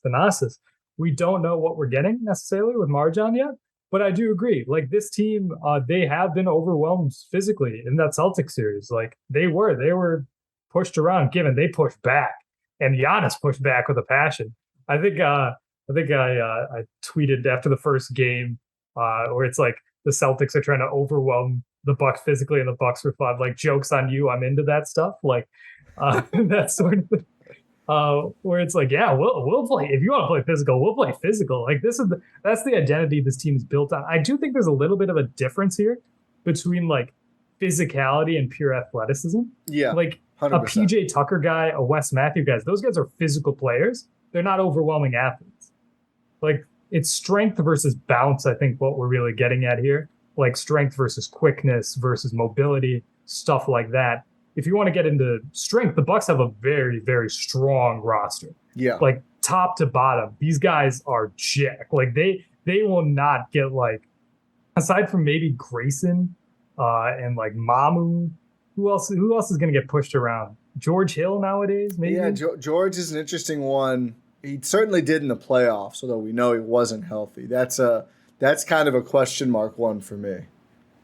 Thanasis. We don't know what we're getting necessarily with MarJon yet, but I do agree. Like, this team, they have been overwhelmed physically in that Celtics series. Like, they were pushed around, given they pushed back, and Giannis pushed back with a passion. I think I tweeted after the first game where it's like the Celtics are trying to overwhelm the Bucks physically, and the Bucks respond like, "Joke's on you, I'm into that stuff." Like, that sort of thing. Where it's like, yeah, we'll play. If you want to play physical, we'll play physical. Like, that's the identity this team is built on. I do think there's a little bit of a difference here between like physicality and pure athleticism. Yeah, like 100%. A PJ Tucker guy, a Wes Matthews guys. Those guys are physical players. They're not overwhelming athletes. Like, it's strength versus bounce. I think what we're really getting at here, like strength versus quickness versus mobility, stuff like that. If you want to get into strength, the Bucks have a very, very strong roster. Yeah. Like, top to bottom, these guys are jacked. Like, they will not get, like, aside from maybe Grayson and like Mamu, who else is going to get pushed around? George Hill nowadays, maybe? Yeah, George is an interesting one. He certainly did in the playoffs, although we know he wasn't healthy. That's kind of a question mark one for me.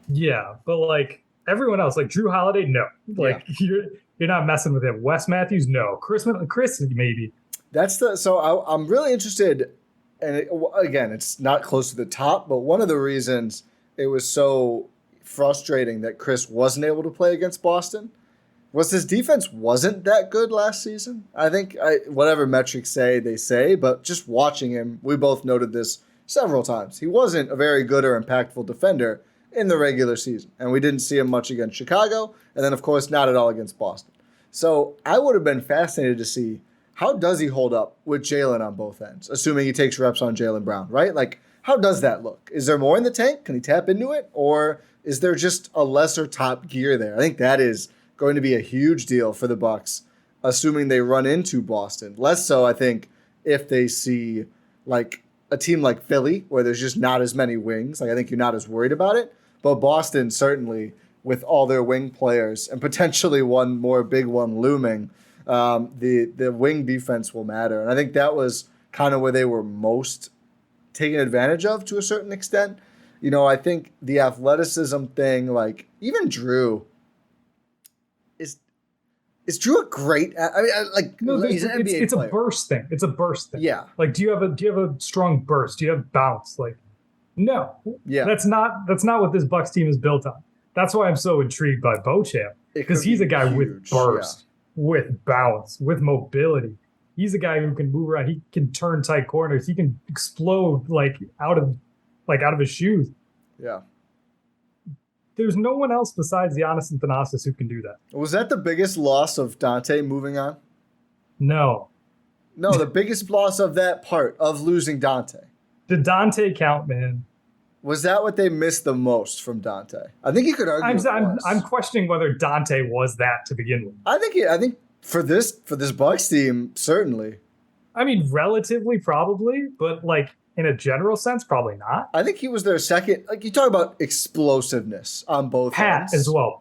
Yeah, but like everyone else, like Drew Holiday, no. Like, you're not messing with him. Wes Matthews, no. Chris maybe. So I'm really interested, and again, it's not close to the top, but one of the reasons it was so frustrating that Chris wasn't able to play against Boston was his defense wasn't that good last season. I think whatever metrics they say, but just watching him, we both noted this several times. He wasn't a very good or impactful defender in the regular season, and we didn't see him much against Chicago, and then, of course, not at all against Boston. So I would have been fascinated to see how does he hold up with Jaylen on both ends, assuming he takes reps on Jaylen Brown, right? Like, how does that look? Is there more in the tank? Can he tap into it? Or is there just a lesser top gear there? I think that is going to be a huge deal for the Bucks, assuming they run into Boston. Less so, I think, if they see like a team like Philly, where there's just not as many wings. Like, I think you're not as worried about it. But Boston, certainly, with all their wing players and potentially one more big one looming, the wing defense will matter. And I think that was kind of where they were most taken advantage of to a certain extent. You know, I think the athleticism thing, like, even Drew, is Drew a great? I mean, like, No, he's an NBA it's player. a burst thing. It's a burst thing. Yeah. Like, do you have a strong burst? Do you have bounce? Like, no. Yeah. That's not what this Bucks team is built on. That's why I'm so intrigued by Beauchamp, because he's a guy with burst, with bounce, with mobility. He's a guy who can move around. He can turn tight corners. He can explode out of his shoes. Yeah. There's no one else besides Giannis Antetokounmpo who can do that. Was that the biggest loss of Dante moving on? No. No, the biggest loss of that part of losing Dante. Did Dante count, man? Was that what they missed the most from Dante? I think you could argue. I'm questioning whether Dante was that to begin with. I think for this Bucks team, certainly. I mean, relatively, probably, but like in a general sense, probably not. I think he was their second. Like, you talk about explosiveness on both ends. Pat as well,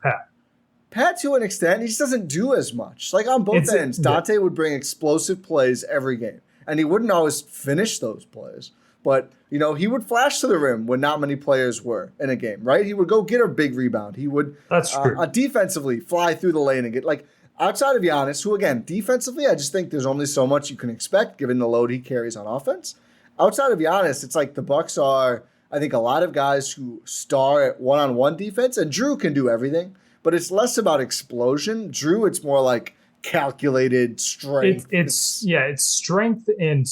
Pat, to an extent, he just doesn't do as much. Like, on both ends, Dante would bring explosive plays every game, and he wouldn't always finish those plays. But, you know, he would flash to the rim when not many players were in a game, right? He would go get a big rebound. He would, that's true. Defensively, fly through the lane and get, like, outside of Giannis, who, again, defensively, I just think there's only so much you can expect given the load he carries on offense. Outside of Giannis, it's like the Bucks are, I think, a lot of guys who star at one-on-one defense, and Drew can do everything, but it's less about explosion. Drew, it's more like calculated strength. It's strength and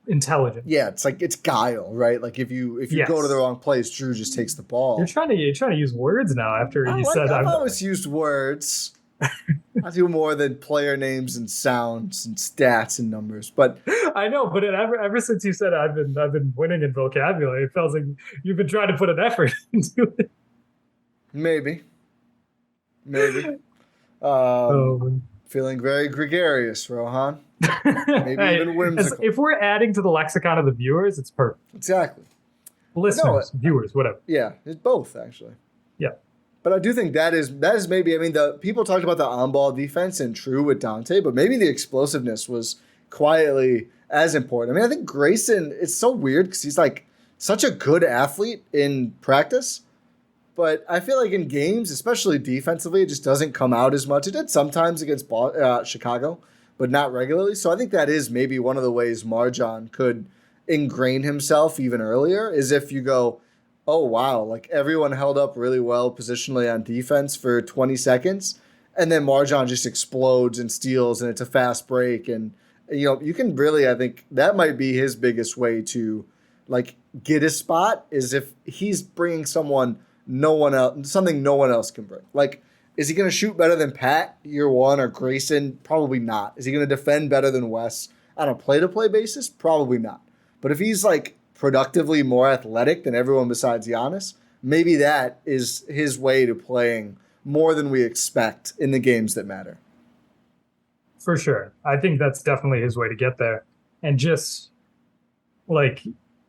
intelligence. Yeah, it's like it's guile, right? Like if you go to the wrong place, Drew just takes the ball. You're trying to use words now after you said I've always used words. I do more than player names and sounds and stats and numbers, but I know. But ever since you said I've been winning in vocabulary, it feels like you've been trying to put an effort into it. Maybe. Feeling very gregarious, Rohan. Maybe even whimsical. If we're adding to the lexicon of the viewers, it's perfect. Exactly. Listeners, viewers, whatever. Yeah, it's both actually. Yeah. But I do think that is maybe, I mean, the people talked about the on-ball defense and true with Dante, but maybe the explosiveness was quietly as important. I mean, I think Grayson, it's so weird because he's like such a good athlete in practice, but I feel like in games, especially defensively, it just doesn't come out as much. It did sometimes against Chicago, but not regularly. So I think that is maybe one of the ways MarJon could ingrain himself even earlier, is if you go, oh, wow, like everyone held up really well positionally on defense for 20 seconds, and then MarJon just explodes and steals, and it's a fast break. And, you know, you can really, I think that might be his biggest way to, like, get his spot, is if he's bringing something no one else can bring. Like, is he going to shoot better than Pat year one or Grayson? Probably not. Is he going to defend better than Wes on a play-to-play basis? Probably not. But if he's, like, productively more athletic than everyone besides Giannis, maybe that is his way to playing more than we expect in the games that matter. For sure. I think that's definitely his way to get there. And just, like,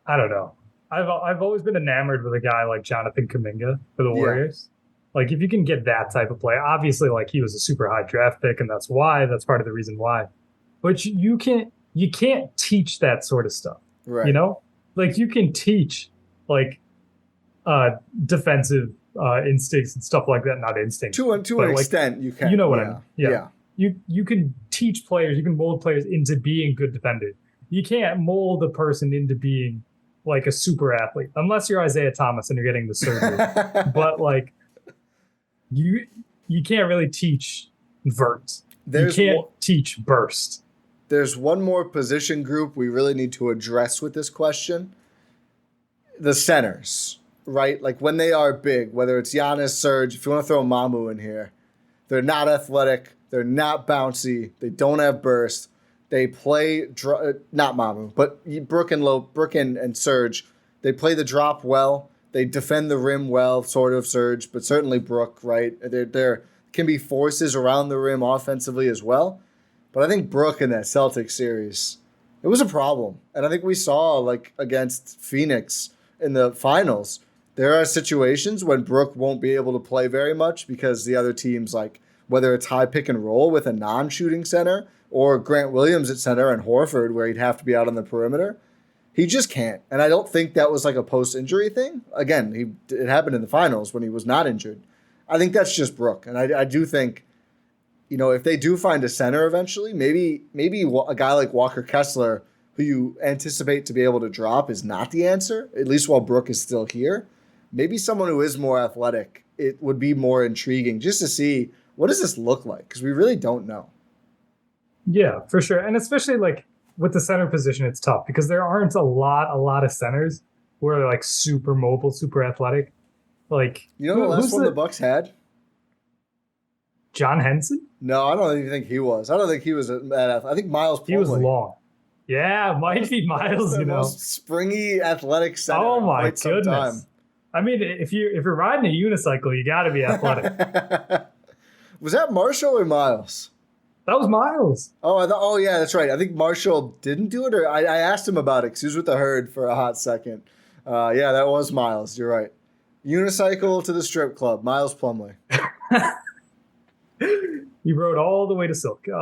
I don't know. I've always been enamored with a guy like Jonathan Kuminga for the Warriors. Like, if you can get that type of play, obviously, like, he was a super high draft pick, and that's part of the reason why. But you can't teach that sort of stuff. Right. You know? Like, you can teach, like, defensive instincts and stuff like that. Not instinct. To an extent, you can. You know what I mean? Yeah. You can teach players, you can mold players into being good defenders. You can't mold a person into being, like, a super athlete, unless you're Isaiah Thomas and you're getting the surgery. But, like, you can't really teach vert. You can't teach burst. There's one more position group we really need to address with this question. The centers, right? Like, when they are big, whether it's Giannis, Serge, if you want to throw Mamu in here, they're not athletic, they're not bouncy, they don't have burst. They play, not Mamu, but Brook and Serge, they play the drop well. They defend the rim well, sort of, Serge, but certainly Brook, right? There can be forces around the rim offensively as well. But I think Brook in that Celtics series It was a problem. And I think we saw, like, against Phoenix in the finals, there are situations when Brook won't be able to play very much because the other teams, like, whether it's high pick and roll with a non-shooting center or Grant Williams at center and Horford where he'd have to be out on the perimeter, he just can't. And I don't think that was like a post-injury thing. Again, it happened in the finals when he was not injured. I think that's just Brook. And I do think, if they do find a center eventually, maybe a guy like Walker Kessler, who you anticipate to be able to drop, is not the answer, at least while Brook is still here. Maybe someone who is more athletic, it would be more intriguing just to see what does this look like, because we really don't know. Yeah, for sure. And especially like with the center position, it's tough because there aren't a lot of centers who are like super mobile, super athletic. Like, the last one the Bucks had? John Henson? No, I don't even think he was. I don't think he was that. I think Miles Plumlee. He was long. Yeah, might be Miles. The most springy, athletic center. Oh my quite some goodness! Time. I mean, if you're riding a unicycle, you got to be athletic. Was that Marshall or Miles? That was Miles. Oh, yeah, that's right. I think Marshall didn't do it, or I asked him about it because he was with the Herd for a hot second. Yeah, that was Miles. You're right. Unicycle to the strip club, Miles Plumlee. He rode all the way to Silk. It's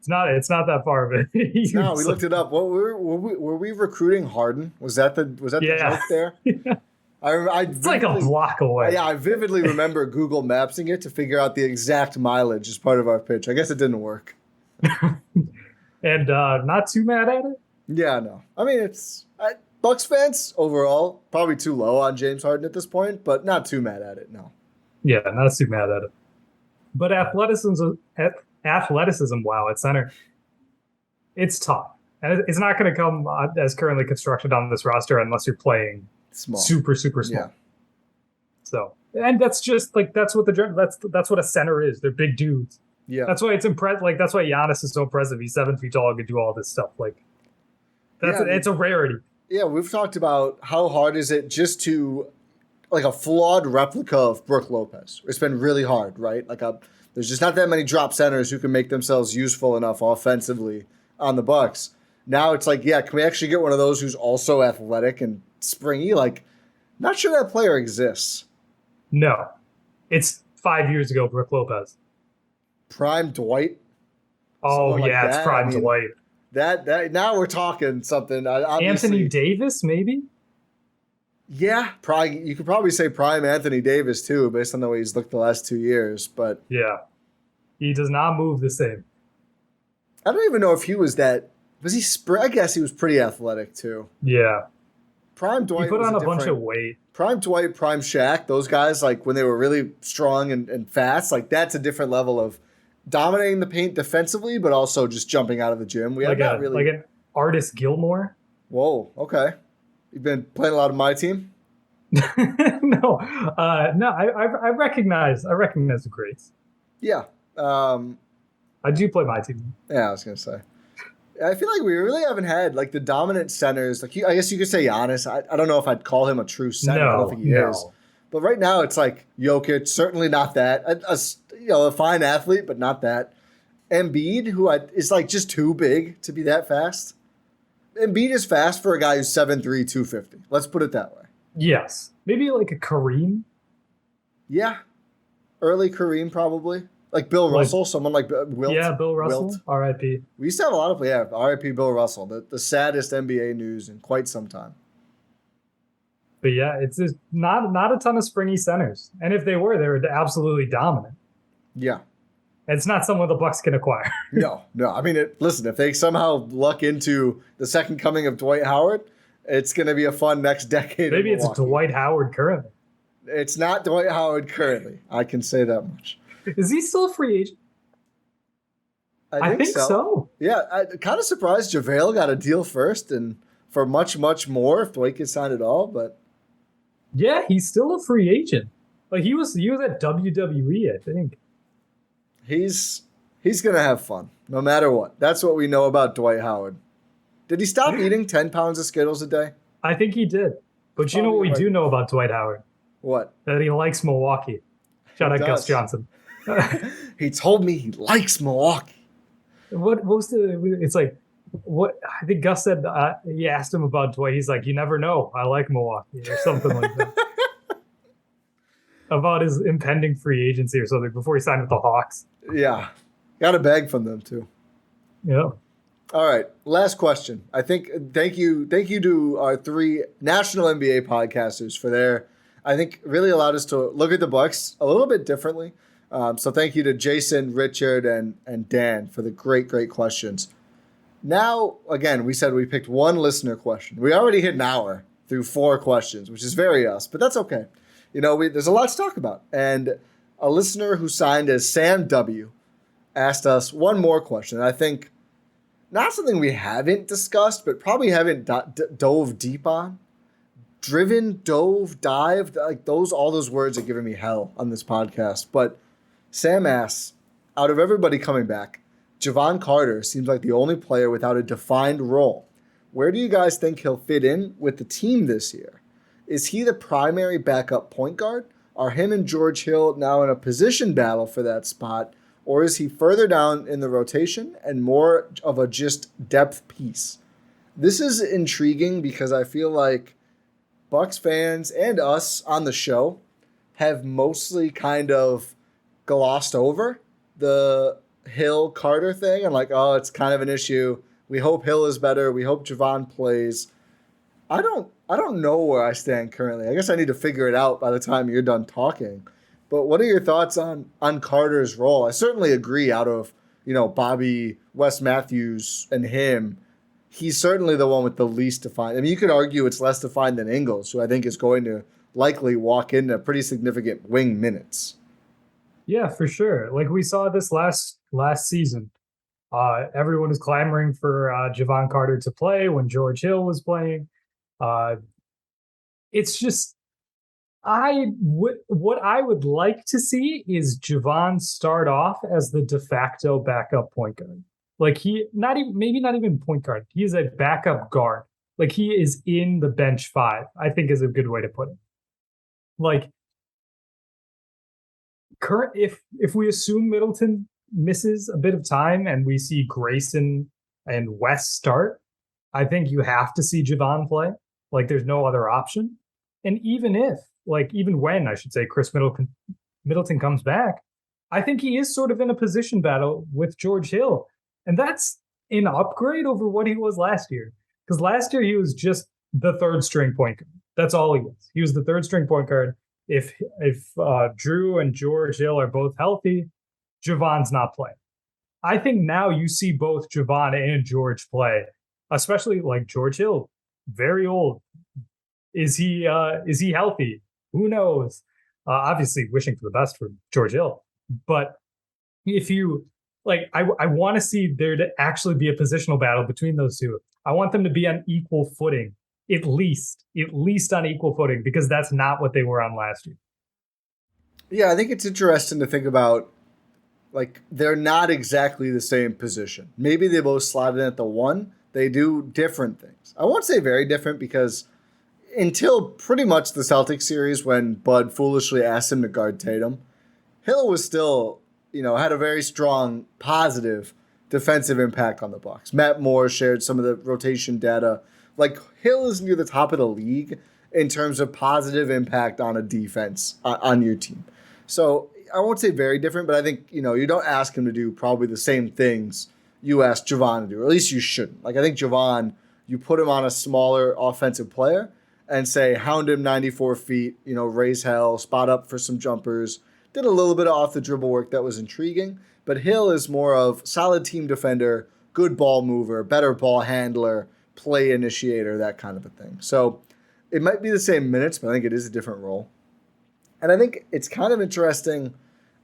not that far of it. No, we looked it up. What were we recruiting Harden? Was that the joke there? Yeah. It's like a block away. Yeah, I vividly remember Google Mapsing it to figure out the exact mileage as part of our pitch. I guess it didn't work. And not too mad at it? Yeah, no. I mean, Bucks fans overall probably too low on James Harden at this point, but not too mad at it, no. Yeah, not too mad at it. But athleticism, wow, at center, it's tough. And it's not going to come as currently constructed on this roster unless you're playing small. Super small. Yeah. So, and that's just like that's what a center is. They're big dudes. Yeah. That's why it's impressive. Like that's why Giannis is so impressive. He's 7 feet tall and can do all this stuff. Like it's a rarity. Yeah, we've talked about how hard is it just to like a flawed replica of Brook Lopez. It's been really hard, right? There's just not that many drop centers who can make themselves useful enough offensively on the Bucks. Now it's like, yeah, can we actually get one of those who's also athletic and springy? Like, not sure that player exists. No. It's 5 years ago, Brook Lopez. Prime Dwight? Oh, yeah, it's prime Dwight. That now we're talking something. Anthony Davis, maybe? Yeah, probably. You could probably say prime Anthony Davis, too, based on the way he's looked the last 2 years. But yeah, he does not move the same. I don't even know if he was that. Was he? I guess he was pretty athletic, too. Yeah. Prime Dwight. He put on a bunch of weight. Prime Dwight, prime Shaq, those guys, like when they were really strong and fast, like that's a different level of dominating the paint defensively, but also just jumping out of the gym. We like an Artis Gilmore. Whoa, okay. You've been playing a lot of my team? No. I recognize the greats. Yeah. I do play my team. Yeah, I was gonna say. I feel like we really haven't had like the dominant centers. Like I guess you could say Giannis. I don't know if I'd call him a true center. I don't think he is. But right now it's like Jokic, certainly not that. A fine athlete, but not that. Embiid, who is like just too big to be that fast. Embiid is fast for a guy who's 7'3", 250. Let's put it that way. Yes. Maybe like a Kareem? Yeah. Early Kareem, probably. Like Bill Russell, someone like Wilt. Yeah, Bill Russell, R.I.P. We used to have a lot of, R.I.P. Bill Russell, the saddest NBA news in quite some time. But yeah, it's just not a ton of springy centers. And if they were absolutely dominant. Yeah. It's not someone the Bucks can acquire. No. I mean, listen, if they somehow luck into the second coming of Dwight Howard, it's going to be a fun next decade. Maybe it's Dwight Howard currently. It's not Dwight Howard currently. I can say that much. Is he still a free agent? I think so. Yeah, I'm kind of surprised JaVale got a deal first and for much, much more if Dwight gets signed at all. But yeah, he's still a free agent. Like he was at WWE, I think. He's going to have fun no matter what. That's what we know about Dwight Howard. Did he stop eating 10 pounds of Skittles a day? I think he did. But you know what we do know about Dwight Howard? What? That he likes Milwaukee. Shout out Gus Johnson. He told me he likes Milwaukee. What was the? It's like what I think Gus said. He asked him about Dwight. He's like, you never know. I like Milwaukee or something like that. About his impending free agency or something before he signed with the Hawks. Yeah. Got a bag from them too. Yeah. All right. Last question. I think thank you to our 3 national NBA podcasters for their, I think, really allowed us to look at the Bucks a little bit differently. So thank you to Jason, Richard, and Dan for the great questions. Now, again, we said we picked one listener question. We already hit an hour through 4 questions, which is very us, but that's okay. There's a lot to talk about. And a listener who signed as Sam W. asked us one more question. I think not something we haven't discussed, but probably haven't dove deep on. Dove, dived, like all those words are giving me hell on this podcast. But Sam asks, out of everybody coming back, Jevon Carter seems like the only player without a defined role. Where do you guys think he'll fit in with the team this year? Is he the primary backup point guard? Are him and George Hill now in a position battle for that spot? Or is he further down in the rotation and more of a just depth piece? This is intriguing because I feel like Bucks fans and us on the show have mostly kind of glossed over the Hill-Carter thing and like, oh, it's kind of an issue. We hope Hill is better. We hope Jevon plays. I don't know where I stand currently. I guess I need to figure it out by the time you're done talking. But what are your thoughts on Carter's role? I certainly agree out of, Bobby, Wes Matthews, and him, he's certainly the one with the least defined. I mean, you could argue it's less defined than Ingles, who I think is going to likely walk into pretty significant wing minutes. Yeah, for sure. Like we saw this last season. Everyone was clamoring for Jevon Carter to play when George Hill was playing. It's just what I would like to see is Jevon start off as the de facto backup point guard. Like not even point guard. He is a backup guard. Like he is in the bench 5, I think is a good way to put it. Like if we assume Middleton misses a bit of time and we see Grayson and Wes start, I think you have to see Jevon play. Like there's no other option. And even when I should say Chris Middleton comes back, I think he is sort of in a position battle with George Hill. And that's an upgrade over what he was last year. Because last year he was just the 3rd string point guard. That's all he was. He was the 3rd string point guard. If Drew and George Hill are both healthy, Jevon's not playing. I think now you see both Jevon and George play, especially like George Hill, very old. Is he healthy? Who knows? Obviously wishing for the best for George Hill. But if you I want to see there to actually be a positional battle between those two. I want them to be on equal footing, at least on equal footing, because that's not what they were on last year. Yeah, I think it's interesting to think about, like, they're not exactly the same position. Maybe they both slot in at the 1. They do different things. I won't say very different because until pretty much the Celtics series when Bud foolishly asked him to guard Tatum, Hill was still, had a very strong positive defensive impact on the Bucks. Matt Moore shared some of the rotation data. Like, Hill is near the top of the league in terms of positive impact on a defense on your team. So I won't say very different, but I think, you don't ask him to do probably the same things you asked Jevon to do, or at least you shouldn't. Like, I think Jevon, you put him on a smaller offensive player and say, hound him 94 feet, raise hell, spot up for some jumpers. Did a little bit of off the dribble work that was intriguing, but Hill is more of solid team defender, good ball mover, better ball handler, play initiator, that kind of a thing. So it might be the same minutes, but I think it is a different role. And I think it's kind of interesting.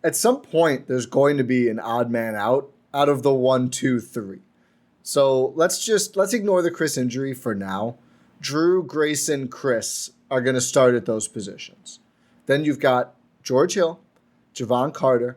At some point, there's going to be an odd man out of the 1, 2, 3. So let's ignore the Chris injury for now. Drew, Grayson, Chris are going to start at those positions. Then you've got George Hill, Jevon Carter,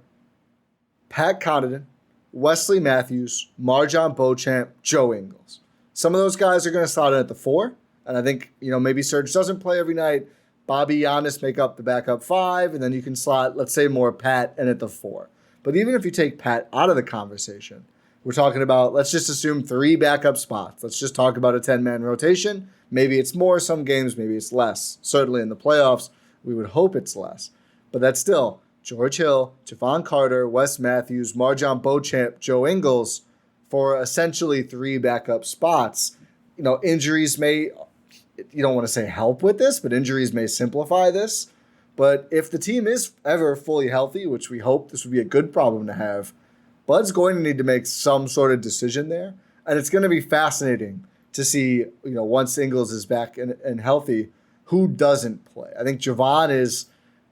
Pat Connaughton, Wesley Matthews, MarJon Beauchamp, Joe Ingles. Some of those guys are going to slot in at the 4. And I think, maybe Serge doesn't play every night. Bobby, Giannis make up the backup 5. And then you can slot, let's say, more Pat in at the 4. But even if you take Pat out of the conversation, We're talking about, let's just assume 3 backup spots. Let's just talk about a 10-man rotation. Maybe it's more some games, maybe it's less. Certainly in the playoffs, we would hope it's less. But that's still George Hill, Jevon Carter, Wes Matthews, MarJon Beauchamp, Joe Ingles for essentially 3 backup spots. Injuries may, you don't want to say help with this, but injuries may simplify this. But if the team is ever fully healthy, which we hope, this would be a good problem to have, Bud's going to need to make some sort of decision there. And it's going to be fascinating to see, once Ingles is back and healthy, who doesn't play. I think Jevon is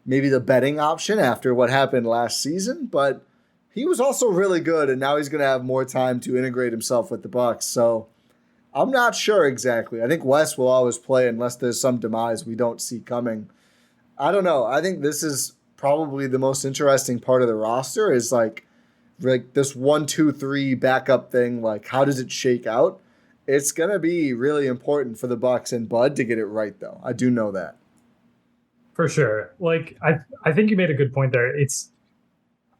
maybe the betting option after what happened last season, but he was also really good, and now he's going to have more time to integrate himself with the Bucks. So I'm not sure exactly. I think Wes will always play unless there's some demise we don't see coming. I don't know. I think this is probably the most interesting part of the roster is like this 1, 2, 3 backup thing. Like, how does it shake out? It's going to be really important for the Bucks and Bud to get it right, though. I do know that. For sure. Like, I think you made a good point there. It's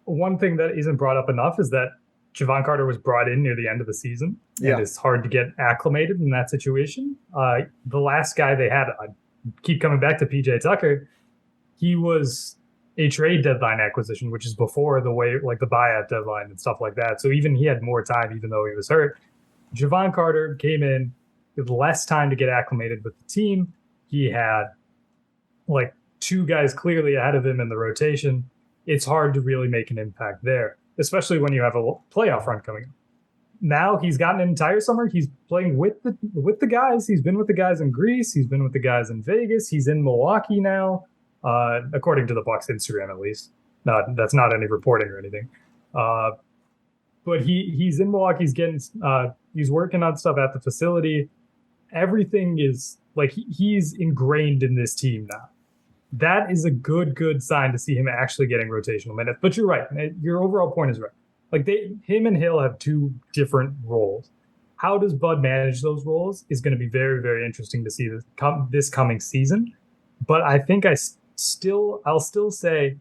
one thing that isn't brought up enough is that Jevon Carter was brought in near the end of the season. Yeah. And it's hard to get acclimated in that situation. The last guy they had, I keep coming back to PJ Tucker, he was a trade deadline acquisition, which is before the buyout deadline and stuff like that. So even he had more time, even though he was hurt. Jevon Carter came in with less time to get acclimated with the team. He had 2 guys clearly ahead of him in the rotation. It's hard to really make an impact there, especially when you have a playoff run coming up. Now he's gotten an entire summer. He's playing with the guys. He's been with the guys in Greece. He's been with the guys in Vegas. He's in Milwaukee now. According to the Bucks Instagram, at least. That's not any reporting or anything. But he's in Milwaukee. He's working on stuff at the facility. Everything is he's ingrained in this team now. That is a good sign to see him actually getting rotational minutes. But you're right. Your overall point is right. Him and Hill have 2 different roles. How does Bud manage those roles is going to be very, very interesting to see this coming season. But I think I'll still say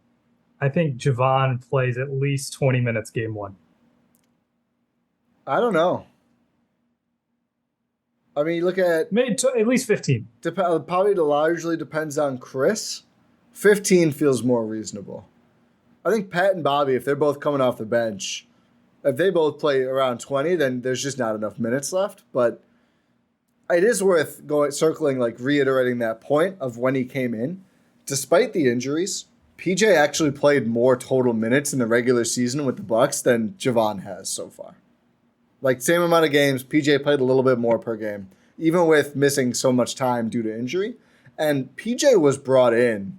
I think Jevon plays at least 20 minutes game 1. I don't know. I mean, look at... at least 15. Probably largely depends on Chris. 15 feels more reasonable. I think Pat and Bobby, if they're both coming off the bench, if they both play around 20, then there's just not enough minutes left. But it is worth reiterating that point of when he came in. Despite the injuries, PJ actually played more total minutes in the regular season with the Bucks than Jevon has so far. Same amount of games, PJ played a little bit more per game, even with missing so much time due to injury. And PJ was brought in,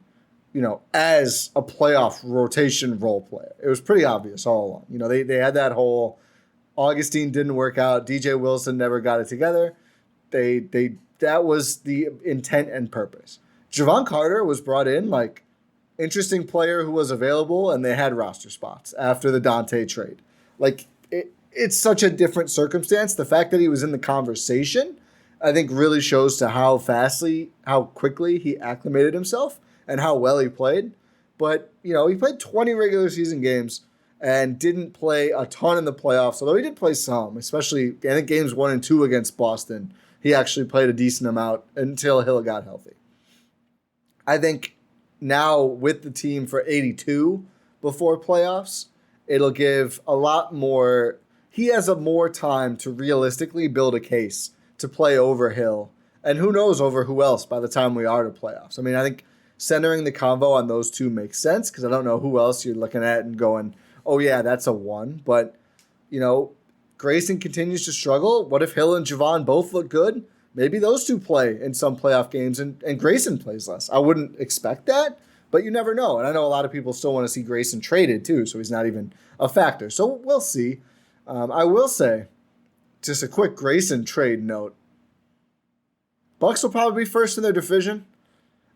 as a playoff rotation role player. It was pretty obvious all along. They had that whole Augustine didn't work out, DJ Wilson never got it together. That was the intent and purpose. Jevon Carter was brought in interesting player who was available, and they had roster spots after the Dante trade. It's such a different circumstance. The fact that he was in the conversation, I think, really shows to how quickly he acclimated himself and how well he played. But, he played 20 regular season games and didn't play a ton in the playoffs, although he did play some, especially, I think, games 1 and 2 against Boston. He actually played a decent amount until Hill got healthy. I think now with the team for 82 before playoffs, it'll give a lot more... He has more time to realistically build a case to play over Hill. And who knows over who else by the time we are to playoffs. I mean, I think centering the convo on those 2 makes sense because I don't know who else you're looking at and going, oh, yeah, that's a 1. But, Grayson continues to struggle. What if Hill and Jevon both look good? Maybe those 2 play in some playoff games and Grayson plays less. I wouldn't expect that, but you never know. And I know a lot of people still want to see Grayson traded too, so he's not even a factor. So we'll see. I will say, just a quick Grayson trade note. Bucks will probably be first in their division.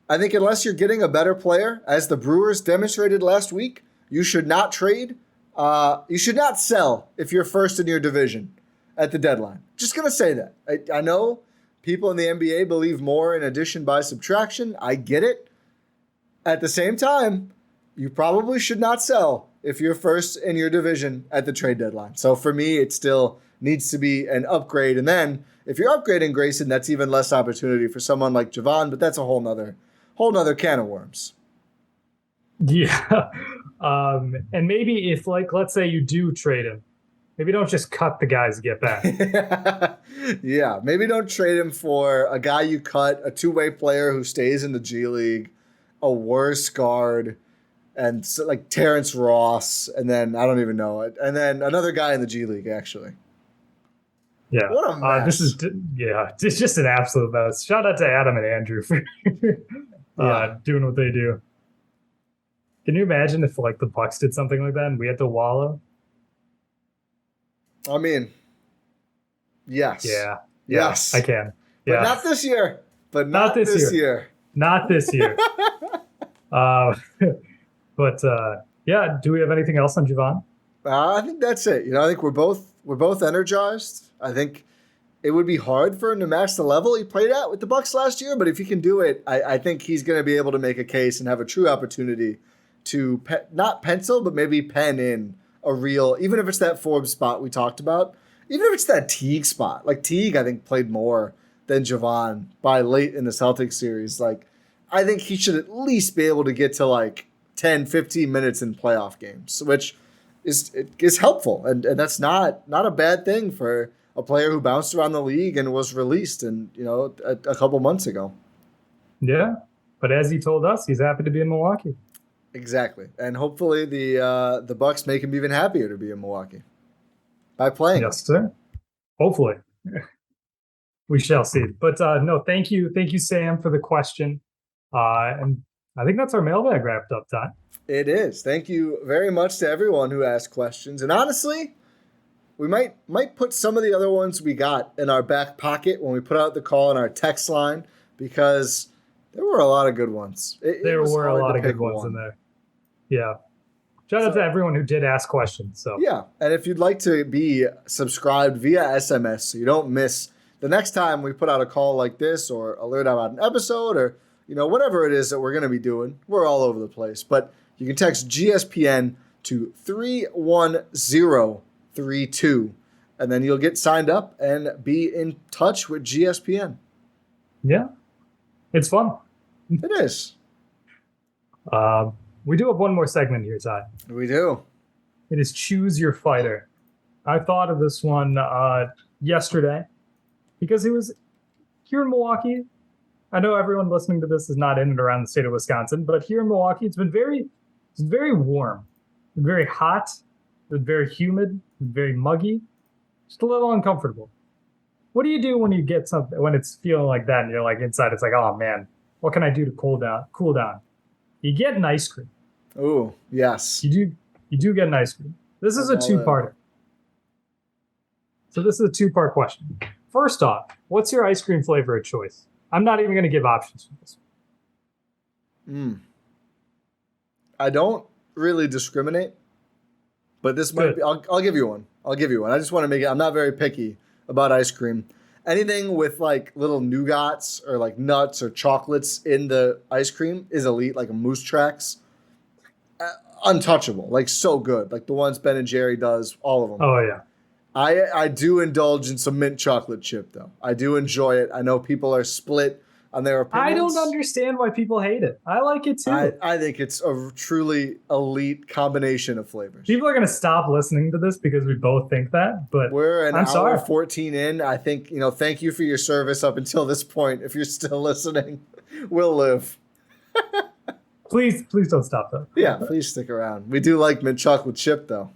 I think unless you're getting a better player, as the Brewers demonstrated last week, you should not trade. You should not sell if you're first in your division at the deadline. Just going to say that. I know people in the NBA believe more in addition by subtraction. I get it. At the same time, you probably should not sell if you're first in your division at the trade deadline. So for me, it still needs to be an upgrade. And then if you're upgrading Grayson, that's even less opportunity for someone like Jevon, but that's a whole nother can of worms. Yeah. And maybe if, like, let's say you do trade him, maybe don't just cut the guys to get back. Yeah, maybe don't trade him for a guy you cut, a two-way player who stays in the G League, a worse guard, and so, like Terrence Ross, and then I don't even know it, and then another guy in the G League, actually. Yeah. What a mess. It's just an absolute mess. Shout out to Adam and Andrew for doing what they do. Can you imagine if like the Bucks did something like that and we had to wallow? I mean, yes. Yeah. Yes. I can. But Yeah. not this year. Not this year. Not this year. But do we have anything else on Jevon? I think that's it. I think we're both energized. I think it would be hard for him to match the level he played at with the Bucks last year, but if he can do it, I think he's going to be able to make a case and have a true opportunity to not pencil, but maybe pen in a real, even if it's that Forbes spot we talked about, even if it's that Teague spot. Like Teague, I think, played more than Jevon by late in the Celtics series. Like, I think he should at least be able to get to like 10, 15 minutes in playoff games, which is helpful. And that's not a bad thing for a player who bounced around the league and was released a couple months ago. Yeah. But as he told us, he's happy to be in Milwaukee. Exactly. And hopefully the Bucks make him even happier to be in Milwaukee by playing. Yes, sir. Hopefully. We shall see. But no, thank you, Sam, for the question. And I think that's our mailbag wrapped up, Ty. It is. Thank you very much to everyone who asked questions. And honestly, we might put some of the other ones we got in our back pocket when we put out the call in our text line, because there were a lot of good ones. There were a lot of good ones in there. Yeah. Shout out to everyone who did ask questions. So yeah. And if you'd like to be subscribed via SMS so you don't miss the next time we put out a call like this or alert about an episode or whatever it is that we're going to be doing, we're all over the place. But you can text GSPN to 31032, and then you'll get signed up and be in touch with GSPN. Yeah. It's fun. It is. We do have one more segment here, Ty. We do. It is Choose Your Fighter. I thought of this one yesterday because it was here in Milwaukee. I know everyone listening to this is not in and around the state of Wisconsin, but here in Milwaukee, it's been very warm, very hot, very humid, very muggy, just a little uncomfortable. What do you do when you get something, when it's feeling like that and you're like inside, it's like, oh man, what can I do to cool down? You get an ice cream. Oh, yes. You do get an ice cream. This is a two-parter. So this is a two-part question. First off, what's your ice cream flavor of choice? I'm not even going to give options for this. I don't really discriminate, but this might be, I'll give you one. I just want to make it, I'm not very picky about ice cream. Anything with like little nougats or like nuts or chocolates in the ice cream is elite, like a Moose Tracks. Untouchable, like so good. Like the ones Ben & Jerry does, all of them. Oh, yeah. I do indulge in some mint chocolate chip, though. I do enjoy it. I know people are split on their opinions. I don't understand why people hate it. I like it, too. I think it's a truly elite combination of flavors. People are going to stop listening to this because we both think that, but we're an hour 14 in. I think, thank you for your service up until this point. If you're still listening, we'll live. Please don't stop, though. Yeah, please stick around. We do like mint chocolate chip, though.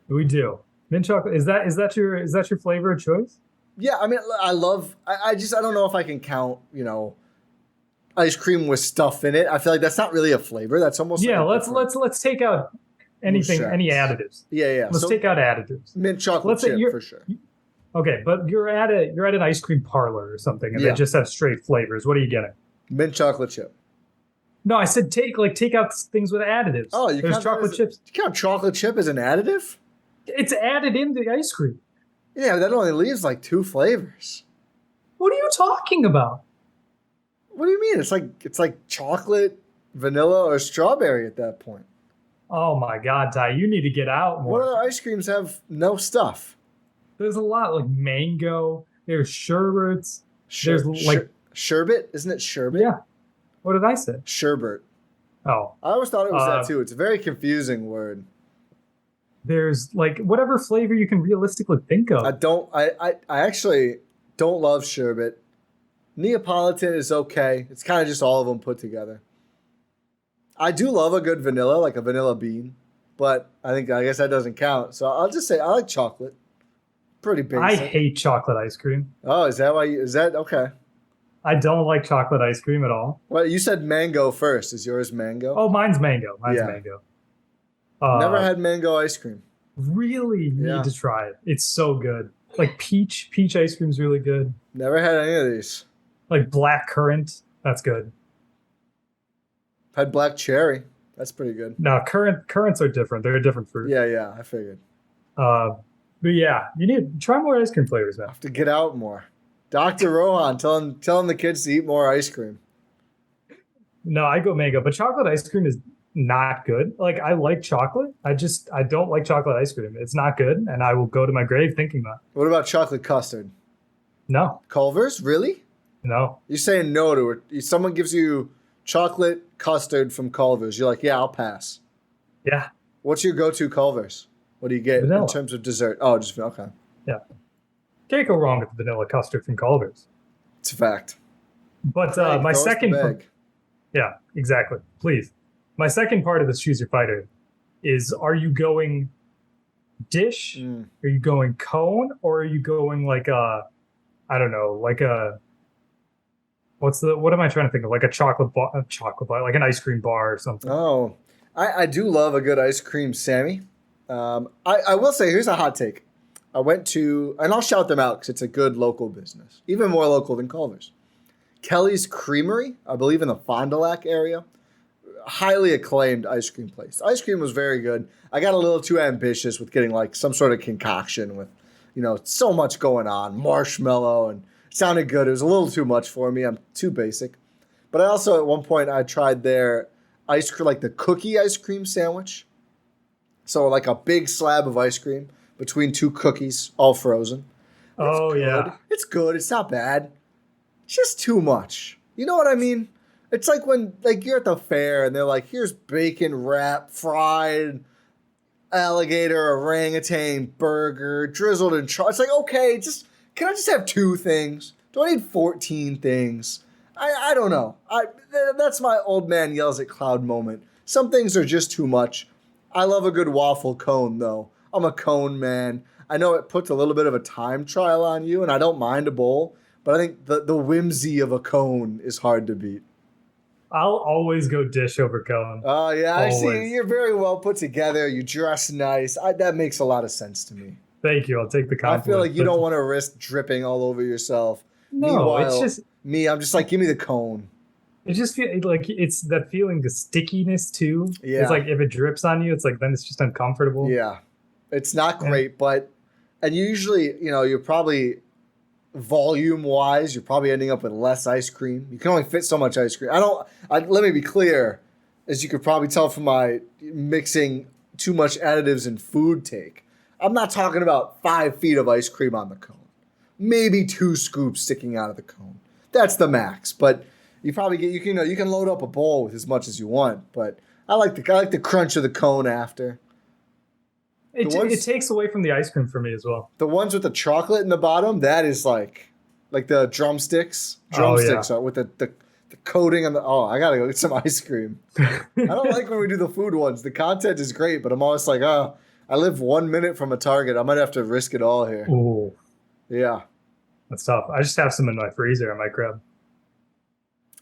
We do. Mint chocolate, is that your flavor of choice? Yeah, I mean, I don't know if I can count, ice cream with stuff in it. I feel like that's not really a flavor. That's almost let's take out anything, any additives. Yeah. Let's take out additives. Mint chocolate chip for sure. Okay, but you're at an ice cream parlor or something, and they just have straight flavors. What are you getting? Mint chocolate chip. No, I said take out things with additives. Oh, there's chocolate chips. You count chocolate chip as an additive? It's added in the ice cream. Yeah, that only leaves like 2 flavors. What are you talking about? What do you mean? It's like chocolate, vanilla, or strawberry at that point. Oh my God, Ty, you need to get out more. What other ice creams have no stuff? There's a lot like mango. There's sherbets. There's like sherbet, isn't it sherbet? Yeah. What did I say? Sherbet. Oh, I always thought it was that too. It's a very confusing word. There's like whatever flavor you can realistically think of. I actually don't love sherbet. Neapolitan is okay. It's kind of just all of them put together. I do love a good vanilla, like a vanilla bean, but I guess that doesn't count. So I'll just say I like chocolate. Pretty basic. I hate chocolate ice cream. Oh, is that why? Is that okay? I don't like chocolate ice cream at all. Well, you said mango first. Is yours mango? Oh, mine's mango. Mango. Never had mango ice cream. Really need to try it. It's so good. Like peach ice cream's really good. Never had any of these. Like black currant, that's good. Had black cherry. That's pretty good. No, currants are different. They're a different fruit. Yeah, I figured. But yeah, you need to try more ice cream flavors, man. I have to get out more. Dr. Rohan, telling the kids to eat more ice cream. No, I go mango, but chocolate ice cream is not good. Like I like chocolate. I don't like chocolate ice cream. It's not good, and I will go to my grave thinking that. What about chocolate custard? No. Culver's? Really? No. You're saying no to it. Someone gives you chocolate custard from Culver's. You're like, yeah, I'll pass. Yeah. What's your go-to Culver's? What do you get Vanilla. in terms of dessert? Oh, just okay. Yeah. Can't go wrong with the vanilla custard from Culver's. It's a fact. But my second... Yeah, exactly. Please. My second part of this Choose Your Fighter is, are you going dish? Are you going cone? Or are you going like a, I don't know, like a, what am I trying to think of? Like a chocolate bar, like an ice cream bar or something. Oh, I do love a good ice cream Sammy. I will say, here's a hot take. I went to, and I'll shout them out because it's a good local business, even more local than Culver's. Kelly's Creamery, I believe in the Fond du Lac area. Highly acclaimed ice cream place. Ice cream was very good. I got a little too ambitious with getting like some sort of concoction with, so much going on, marshmallow, and it sounded good. It was a little too much for me. I'm too basic. But I also, at one point, I tried their ice cream, like the cookie ice cream sandwich. So like a big slab of ice cream between two cookies, all frozen. Yeah. It's good. It's not bad. It's just too much. You know what I mean? It's like when you're at the fair and they're like, here's bacon wrap, fried alligator, orangutan, burger, drizzled in chocolate. It's like, okay, can I just have 2 things? Do I need 14 things? I don't know. That's my old man yells at cloud moment. Some things are just too much. I love a good waffle cone, though. I'm a cone man. I know it puts a little bit of a time trial on you, and I don't mind a bowl, but I think the whimsy of a cone is hard to beat. I'll always go dish over cone. Oh, yeah. Always. I see. You're very well put together. You dress nice. That makes a lot of sense to me. Thank you. I'll take the compliment. I feel like you don't want to risk dripping all over yourself. No, Meanwhile, it's just... me, I'm just like, give me the cone. It just feels like it's that feeling, the stickiness, too. Yeah. It's like if it drips on you, it's like then it's just uncomfortable. Yeah. It's not great, but... And usually, you're probably... volume-wise, you're probably ending up with less ice cream. You can only fit so much ice cream. Let me be clear, as you could probably tell from my mixing too much additives in food take. I'm not talking about 5 feet of ice cream on the cone. Maybe 2 scoops sticking out of the cone. That's the max. But you probably you can load up a bowl with as much as you want. But I like the crunch of the cone after. It takes away from the ice cream for me as well. The ones with the chocolate in the bottom, that is like the drumsticks. Drumsticks are with the coating on the... Oh, I gotta go get some ice cream. I don't like when we do the food ones. The content is great, but I'm always like, I live 1 minute from a Target. I might have to risk it all here. Ooh. Yeah. That's tough. I just have some in my freezer I might grab.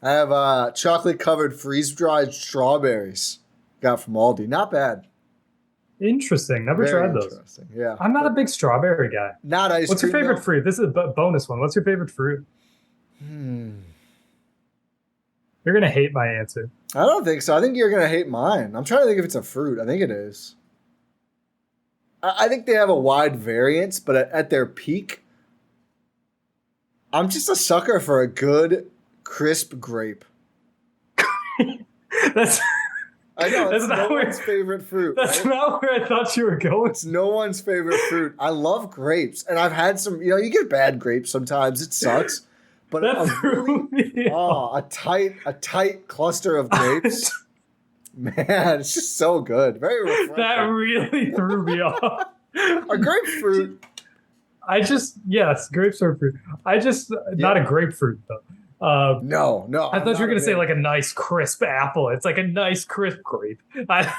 I have chocolate-covered freeze-dried strawberries. Got from Aldi. Not bad. Interesting. Never tried those. Interesting. Yeah. I'm not a big strawberry guy. Not ice cream. What's your favorite fruit? This is a bonus one. What's your favorite fruit? You're going to hate my answer. I don't think so. I think you're going to hate mine. I'm trying to think if it's a fruit. I think it is. I think they have a wide variance, but at their peak, I'm just a sucker for a good, crisp grape. That's I know, it's no one's favorite fruit. That's not where I thought you were going. It's no one's favorite fruit. I love grapes, and I've had some, you get bad grapes sometimes. It sucks. But a tight cluster of grapes. Man, it's just so good. Very refreshing. That really threw me off. A grapefruit. Yes, grapes are fruit. Not a grapefruit though. No. I thought you were gonna say like a nice crisp apple. It's like a nice crisp grape. I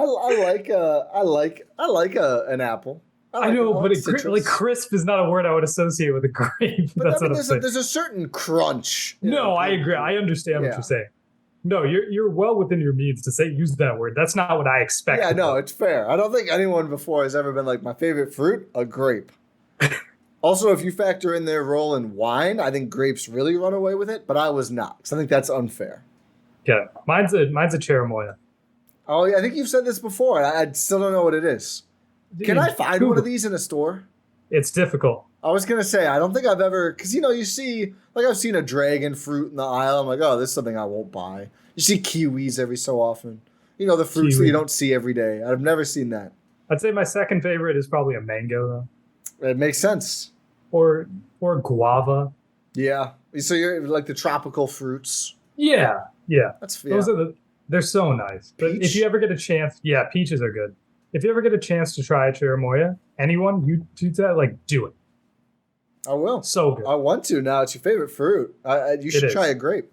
like an apple. I know, but like crisp is not a word I would associate with a grape. But That's what I'm saying. There's a certain crunch. No, I agree. I understand what you're saying. No, you're well within your means to use that word. That's not what I expect. Yeah, no, it's fair. I don't think anyone before has ever been like, my favorite fruit, a grape. Also, if you factor in their role in wine, I think grapes really run away with it, but I was not, because I think that's unfair. Yeah, mine's a cherimoya. Oh, yeah, I think you've said this before. I still don't know what it is. Can I find one of these in a store? It's difficult. I was going to say, I don't think I've ever, because, you see, like I've seen a dragon fruit in the aisle. I'm like, oh, this is something I won't buy. You see kiwis every so often. The fruits that you don't see every day. I've never seen that. I'd say my second favorite is probably a mango, though. It makes sense. Or guava. Yeah. So you're like the tropical fruits. Yeah. Those are they're so nice. But if you ever get a chance, peaches are good. If you ever get a chance to try a cherimoya, anyone, you do that, do it. I will. So good. I want to now. It's your favorite fruit. You should try a grape.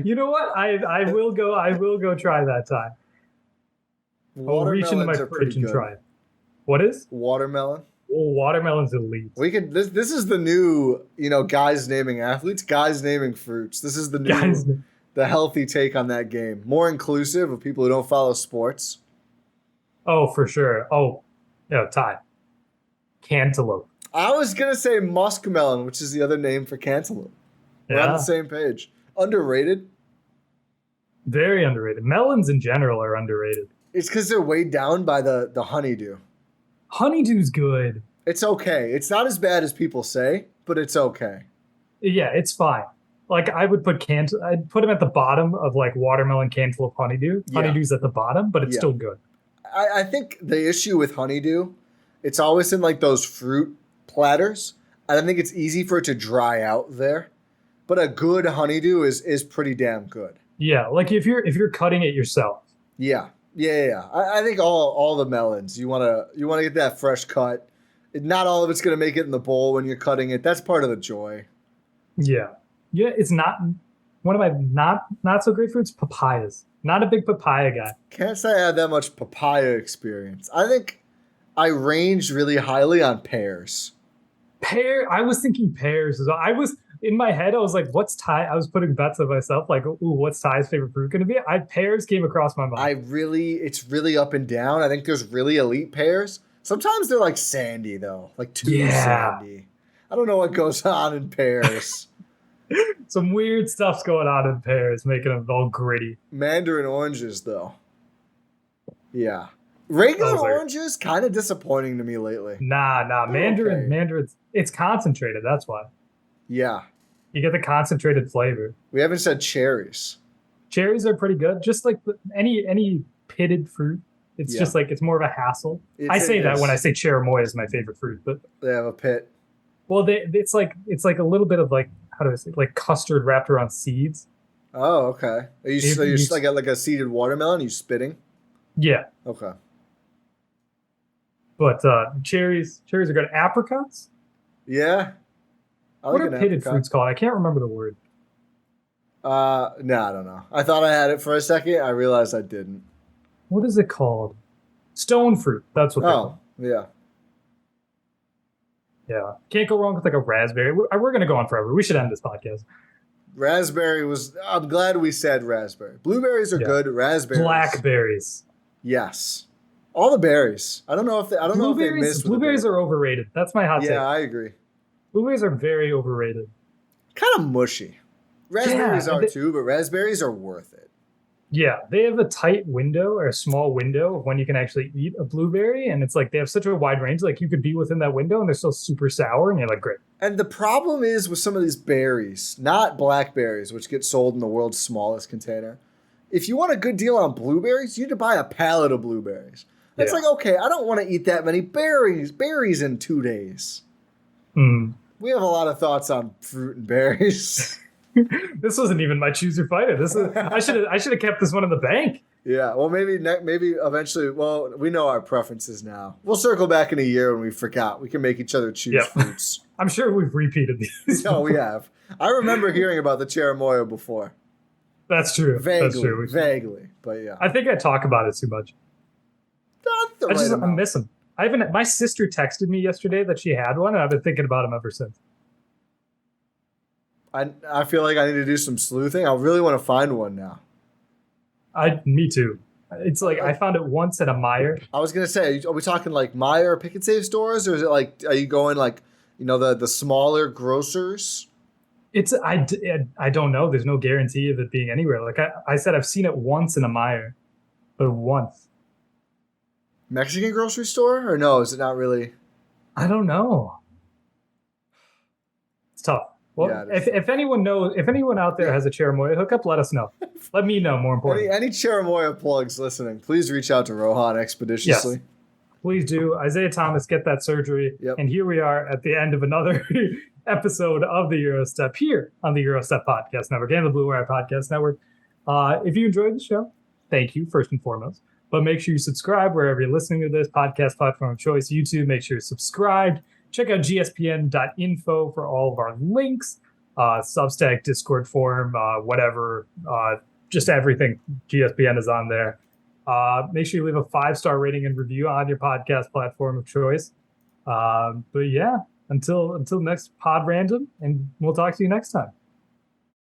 You know what? I will go try that time. I'll reach into my fridge and try it. What is? Watermelon. Oh, watermelon's elite. We could. This is the new, guys naming athletes, guys naming fruits. This is the new, the healthy take on that game. More inclusive of people who don't follow sports. Oh, for sure. Oh, Ti. Cantaloupe. I was gonna say muskmelon, which is the other name for cantaloupe. We're on the same page. Underrated. Very underrated. Melons in general are underrated. It's because they're weighed down by the honeydew. Honeydew's good. It's okay. It's not as bad as people say, but it's okay. Yeah, it's fine. Like I'd put them at the bottom of like watermelon, cantaloupe, honeydew. Yeah. Honeydew's at the bottom, but it's still good. I think the issue with honeydew, it's always in like those fruit platters. I don't think it's easy for it to dry out there. But a good honeydew is pretty damn good. Yeah, like if you're cutting it yourself. Yeah. I think all the melons, you wanna get that fresh cut. Not all of it's gonna make it in the bowl when you're cutting it. That's part of the joy. Yeah. It's not one of my not so great fruits. Papayas. Not a big papaya guy. Can't say I had that much papaya experience. I think I ranged really highly on pears. I was thinking pears as well. In my head, I was like, what's Ti? I was putting bets on myself, like, ooh, what's Ti's favorite fruit going to be? Pears came across my mind. It's really up and down. I think there's really elite pears. Sometimes they're like sandy, though, like too sandy. I don't know what goes on in pears. Some weird stuff's going on in pears, making them all gritty. Mandarin oranges, though. Yeah. Regular oranges, kind of disappointing to me lately. Nah. Mandarin's, it's concentrated, that's why. Yeah. You get the concentrated flavor. We haven't said cherries. Cherries are pretty good. Just like any pitted fruit. It's just like, it's more of a hassle. I say that when I say cherimoya is my favorite fruit, but they have a pit. Well, it's like a little bit of like, how do I say, like custard wrapped around seeds. Oh, okay. Are you like a seeded watermelon? Are you spitting? Yeah. Okay. But cherries are good. Apricots? Yeah. What are pitted fruits called? I can't remember the word. No, I don't know. I thought I had it for a second. I realized I didn't. What is it called? Stone fruit. That's what they're called. Yeah. Yeah. Can't go wrong with like a raspberry. We're going to go on forever. We should end this podcast. I'm glad we said raspberry. Blueberries are good. Raspberries. Blackberries. Yes. All the berries. I don't know if they missed. Blueberries are overrated. That's my hot take. Yeah, I agree. Blueberries are very overrated. Kind of mushy. Raspberries are too, but raspberries are worth it. Yeah, they have a tight window or a small window of when you can actually eat a blueberry, and it's like they have such a wide range. Like you could be within that window, and they're still super sour, and you're like, great. And the problem is with some of these berries, not blackberries, which get sold in the world's smallest container. If you want a good deal on blueberries, you need to buy a pallet of blueberries. It's like, okay, I don't want to eat that many berries in 2 days. Mm. We have a lot of thoughts on fruit and berries. This wasn't even my choose your fighter. I should have kept this one in the bank. Yeah, well, maybe eventually. Well, we know our preferences now. We'll circle back in a year when we forgot. We can make each other choose fruits. I'm sure we've repeated these. No, we have. I remember hearing about the cherimoya before. That's true. Vaguely, but yeah. I think I talk about it too much. I miss them. My sister texted me yesterday that she had one, and I've been thinking about them ever since. I feel like I need to do some sleuthing. I really want to find one now. Me too. It's like I found it once at a Meijer. I was gonna say, are we talking like Meijer Pick and Save stores, or is it like, are you going like, the smaller grocers? I don't know. There's no guarantee of it being anywhere. Like I said, I've seen it once in a Meijer, but once. Mexican grocery store, or no? Is it not really? I don't know. It's tough. Well, yeah, if anyone out there has a cherimoya hookup, let us know. Let me know, more importantly. Any cherimoya plugs listening, please reach out to Rohan expeditiously. Yes, please do. Isaiah Thomas, get that surgery. Yep. And here we are at the end of another episode of the Gyro Step here on the Gyro Step Podcast Network and the Blue Wire Podcast Network. If you enjoyed the show, thank you, first and foremost. But make sure you subscribe wherever you're listening to this podcast platform of choice. YouTube, make sure you're subscribed. Check out gspn.info for all of our links, Substack, Discord forum, whatever, just everything. GSPN is on there. Make sure you leave a 5-star rating and review on your podcast platform of choice. But yeah, until next pod random, and we'll talk to you next time.